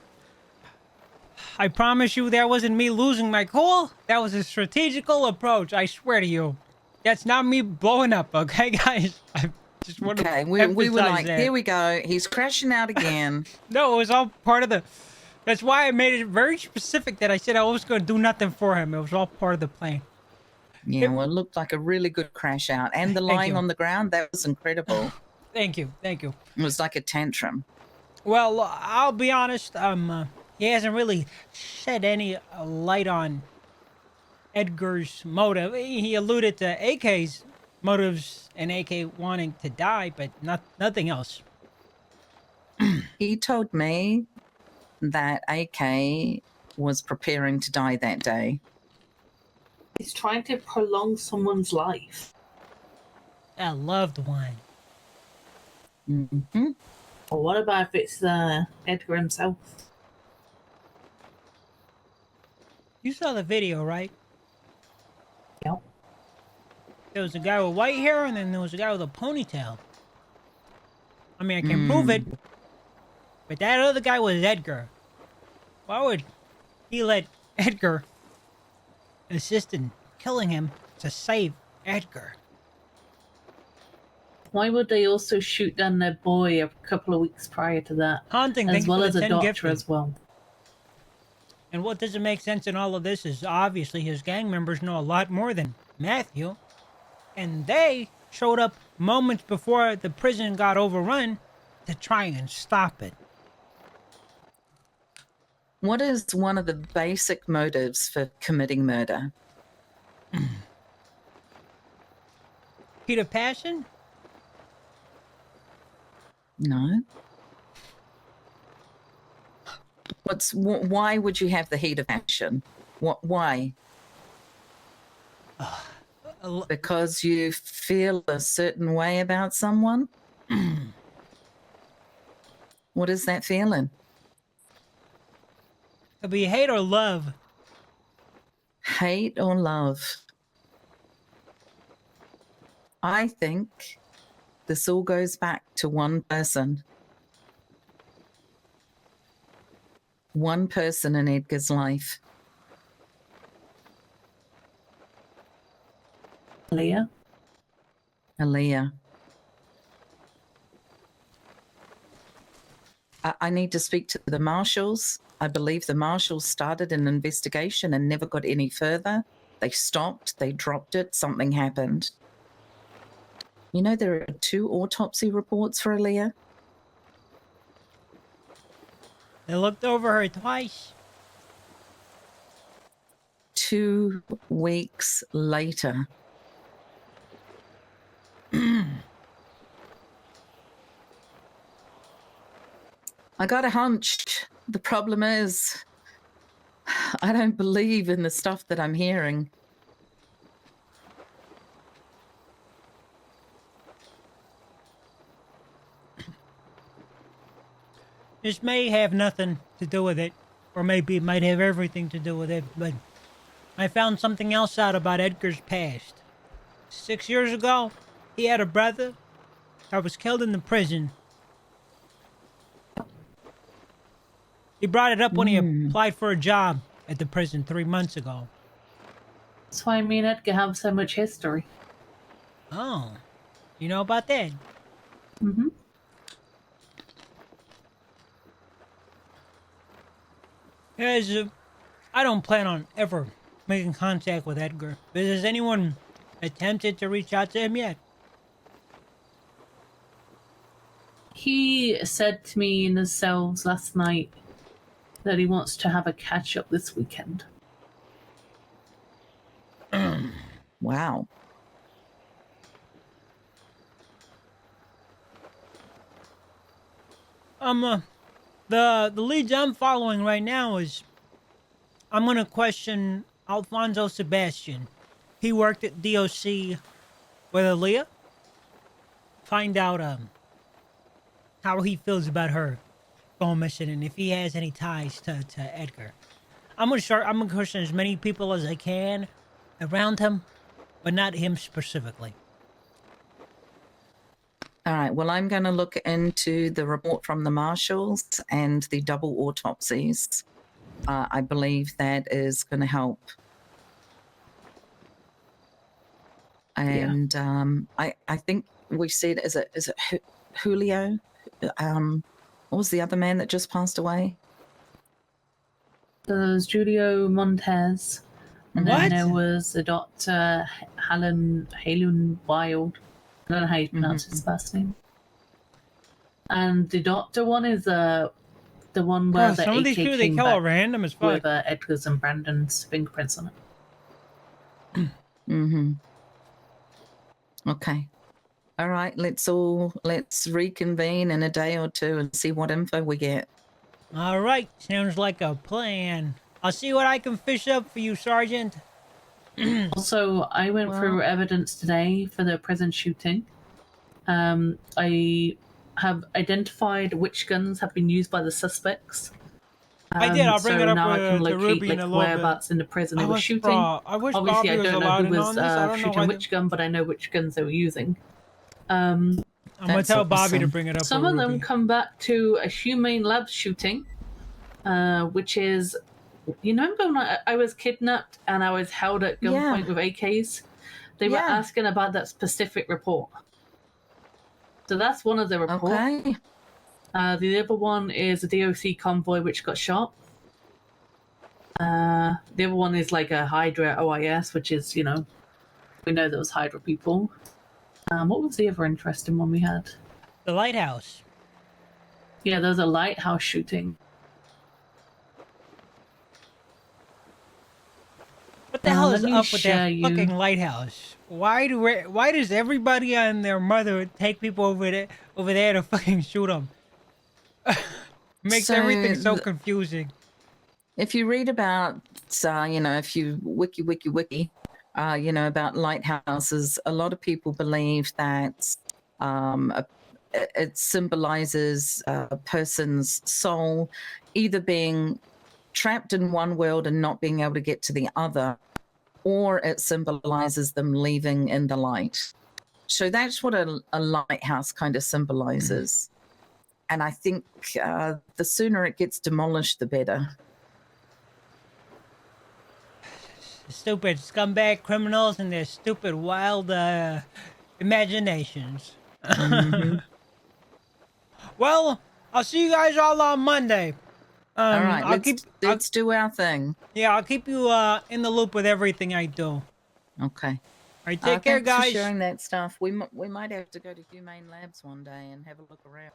I promise you that wasn't me losing my cool. That was a strategical approach. I swear to you. That's not me blowing up, okay, guys? I just want
Okay,
to
we were like,
that.
here we go. He's crashing out again.
No, it was all part of the... That's why I made it very specific that I said I was going to do nothing for him. It was all part of the plan.
Yeah, well, it looked like a really good crash out. And the
Thank
lying
you.
on the ground, that was incredible.
Thank you, thank you.
It was like a tantrum.
Well, I'll be honest. He hasn't really shed any light on Edgar's motive. He alluded to AK's motives and AK wanting to die, but nothing else.
He told me that AK was preparing to die that day.
He's trying to prolong someone's life.
A loved one.
Mm-hmm.
Or what about if it's Edgar himself?
You saw the video, right?
Yep.
There was a guy with white hair, and then there was a guy with a ponytail. I mean, I can prove it, but that other guy was Edgar. Why would he let Edgar assist in killing him to save Edgar?
Why would they also shoot down their boy a couple of weeks prior to that?
Haunting,
As
thanks
well
for
as
the
a
10
doctor
gifted.
as well.
And what doesn't make sense in all of this is obviously his gang members know a lot more than Matthew. And they showed up moments before the prison got overrun to try and stop it.
What is one of the basic motives for committing murder?
Heat of passion?
No. Why would you have the heat of passion? Why? Because you feel a certain way about someone? What is that feeling?
It'll be hate or love.
Hate or love? I think this all goes back to one person. One person in Edgar's life.
Leah?
Aaliyah. I need to speak to the marshals. I believe the marshals started an investigation and never got any further. They stopped, they dropped it, something happened. You know, there are 2 autopsy reports for Aaliyah.
They looked over her twice.
2 weeks later. I got a hunch. The problem is, I don't believe in the stuff that I'm hearing.
This may have nothing to do with it, or maybe it might have everything to do with it, but I found something else out about Edgar's past. 6 years ago, he had a brother that was killed in the prison. He brought it up when he applied for a job at the prison 3 months ago.
That's why me and Edgar have so much history.
Oh, you know about that?
Mm-hmm.
I don't plan on ever making contact with Edgar. But has anyone attempted to reach out to him yet?
he said to me in his cells last night that he wants to have a catch up this weekend.
Wow.
The leads I'm following right now is I'm gonna question Alfonso Sebastian. He worked at DOC with Aaliyah. Find out how he feels about her going missing and if he has any ties to Edgar. I'm gonna question as many people as I can around him, but not him specifically.
All right. Well, I'm going to look into the report from the marshals and the double autopsies. I believe that is going to help. And I think we said, is it Julio? What was the other man that just passed away?
There was Julio Montez, and
What?
then there was the Dr. Halen Wild. I don't know how you pronounce his last name. And the doctor one is the one where the
some of these
AK
people they
came
kill
back
are random as fuck.
with Edgar's and Brandon's fingerprints on it.
Mm-hmm. Okay. All right. Let's reconvene in a day or two and see what info we get.
All right, sounds like a plan. I'll see what I can fish up for you, Sergeant.
Also, I went through evidence today for the prison shooting. I have identified which guns have been used by the suspects.
I did. I'll bring
so
it up
now I can
to
locate
Ruby in a little bit.
whereabouts in the prison they were shooting.
I wish
Obviously,
Bobby
I
was
don't know
allowed
who
in
was
on this. I don't know
shooting
why
which gun, but I know which guns they were using.
I'm gonna tell Bobby to
awesome.
bring it up.
Some
with
of them
Ruby.
come back to a Humane Lab shooting, which is, you know, when I was kidnapped and I was held at gunpoint with AKs? They were asking about that specific report. So that's one of the reports.
Okay.
The other one is a DOC convoy which got shot. The other one is like a Hydra OIS, which is, you know, we know those Hydra people. What was the other interesting one we had?
The lighthouse.
Yeah, there's a lighthouse shooting.
What the hell is
let me
up with that
share you-
fucking lighthouse? Why does everybody and their mother take people over there to fucking shoot them? Makes
So
everything so confusing.
If you read about, you know, if you wiki, you know, about lighthouses, a lot of people believe that it symbolizes a person's soul either being trapped in one world and not being able to get to the other, or it symbolizes them leaving in the light. So that's what a lighthouse kind of symbolizes. And I think the sooner it gets demolished, the better.
Stupid scumbag criminals and their stupid wild imaginations.
Mm-hmm.
Well, I'll see you guys all on Monday.
All right, let's do our thing.
Yeah, I'll keep you in the loop with everything I do.
Okay.
All right, take care,
thanks
guys.
for sharing that stuff. We might have to go to Humane Labs one day and have a look around.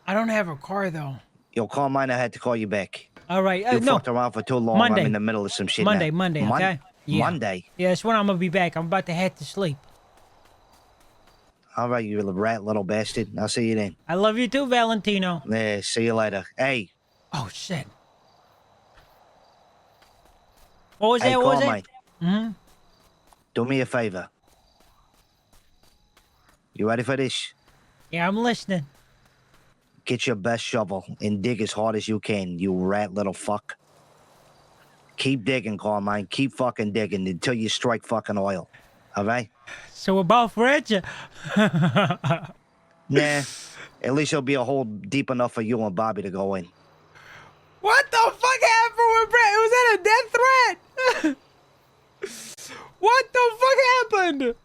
I don't have a car though.
Yo, Carmine, I had to call you back.
All right,
You
no.
fucked around for too long.
Monday.
I'm in the middle of some shit
Monday,
now.
Monday, okay? Yeah.
Monday?
Yeah, that's when I'm gonna be back. I'm about to head to sleep.
All right, you little rat, little bastard. I'll see you then.
I love you too, Valentino.
Yeah, see you later. Hey.
Oh, shit. What was
Hey,
that? What was
Carmine.
it? Mm-hmm.
Do me a favor. You ready for this?
Yeah, I'm listening.
Get your best shovel and dig as hard as you can, you rat little fuck. Keep digging, Carmine. Keep fucking digging until you strike fucking oil. All right?
So we're both rich?
Nah. At least it'll be a hole deep enough for you and Bobby to go in.
What the fuck happened with Brett? Was that a death threat? What the fuck happened?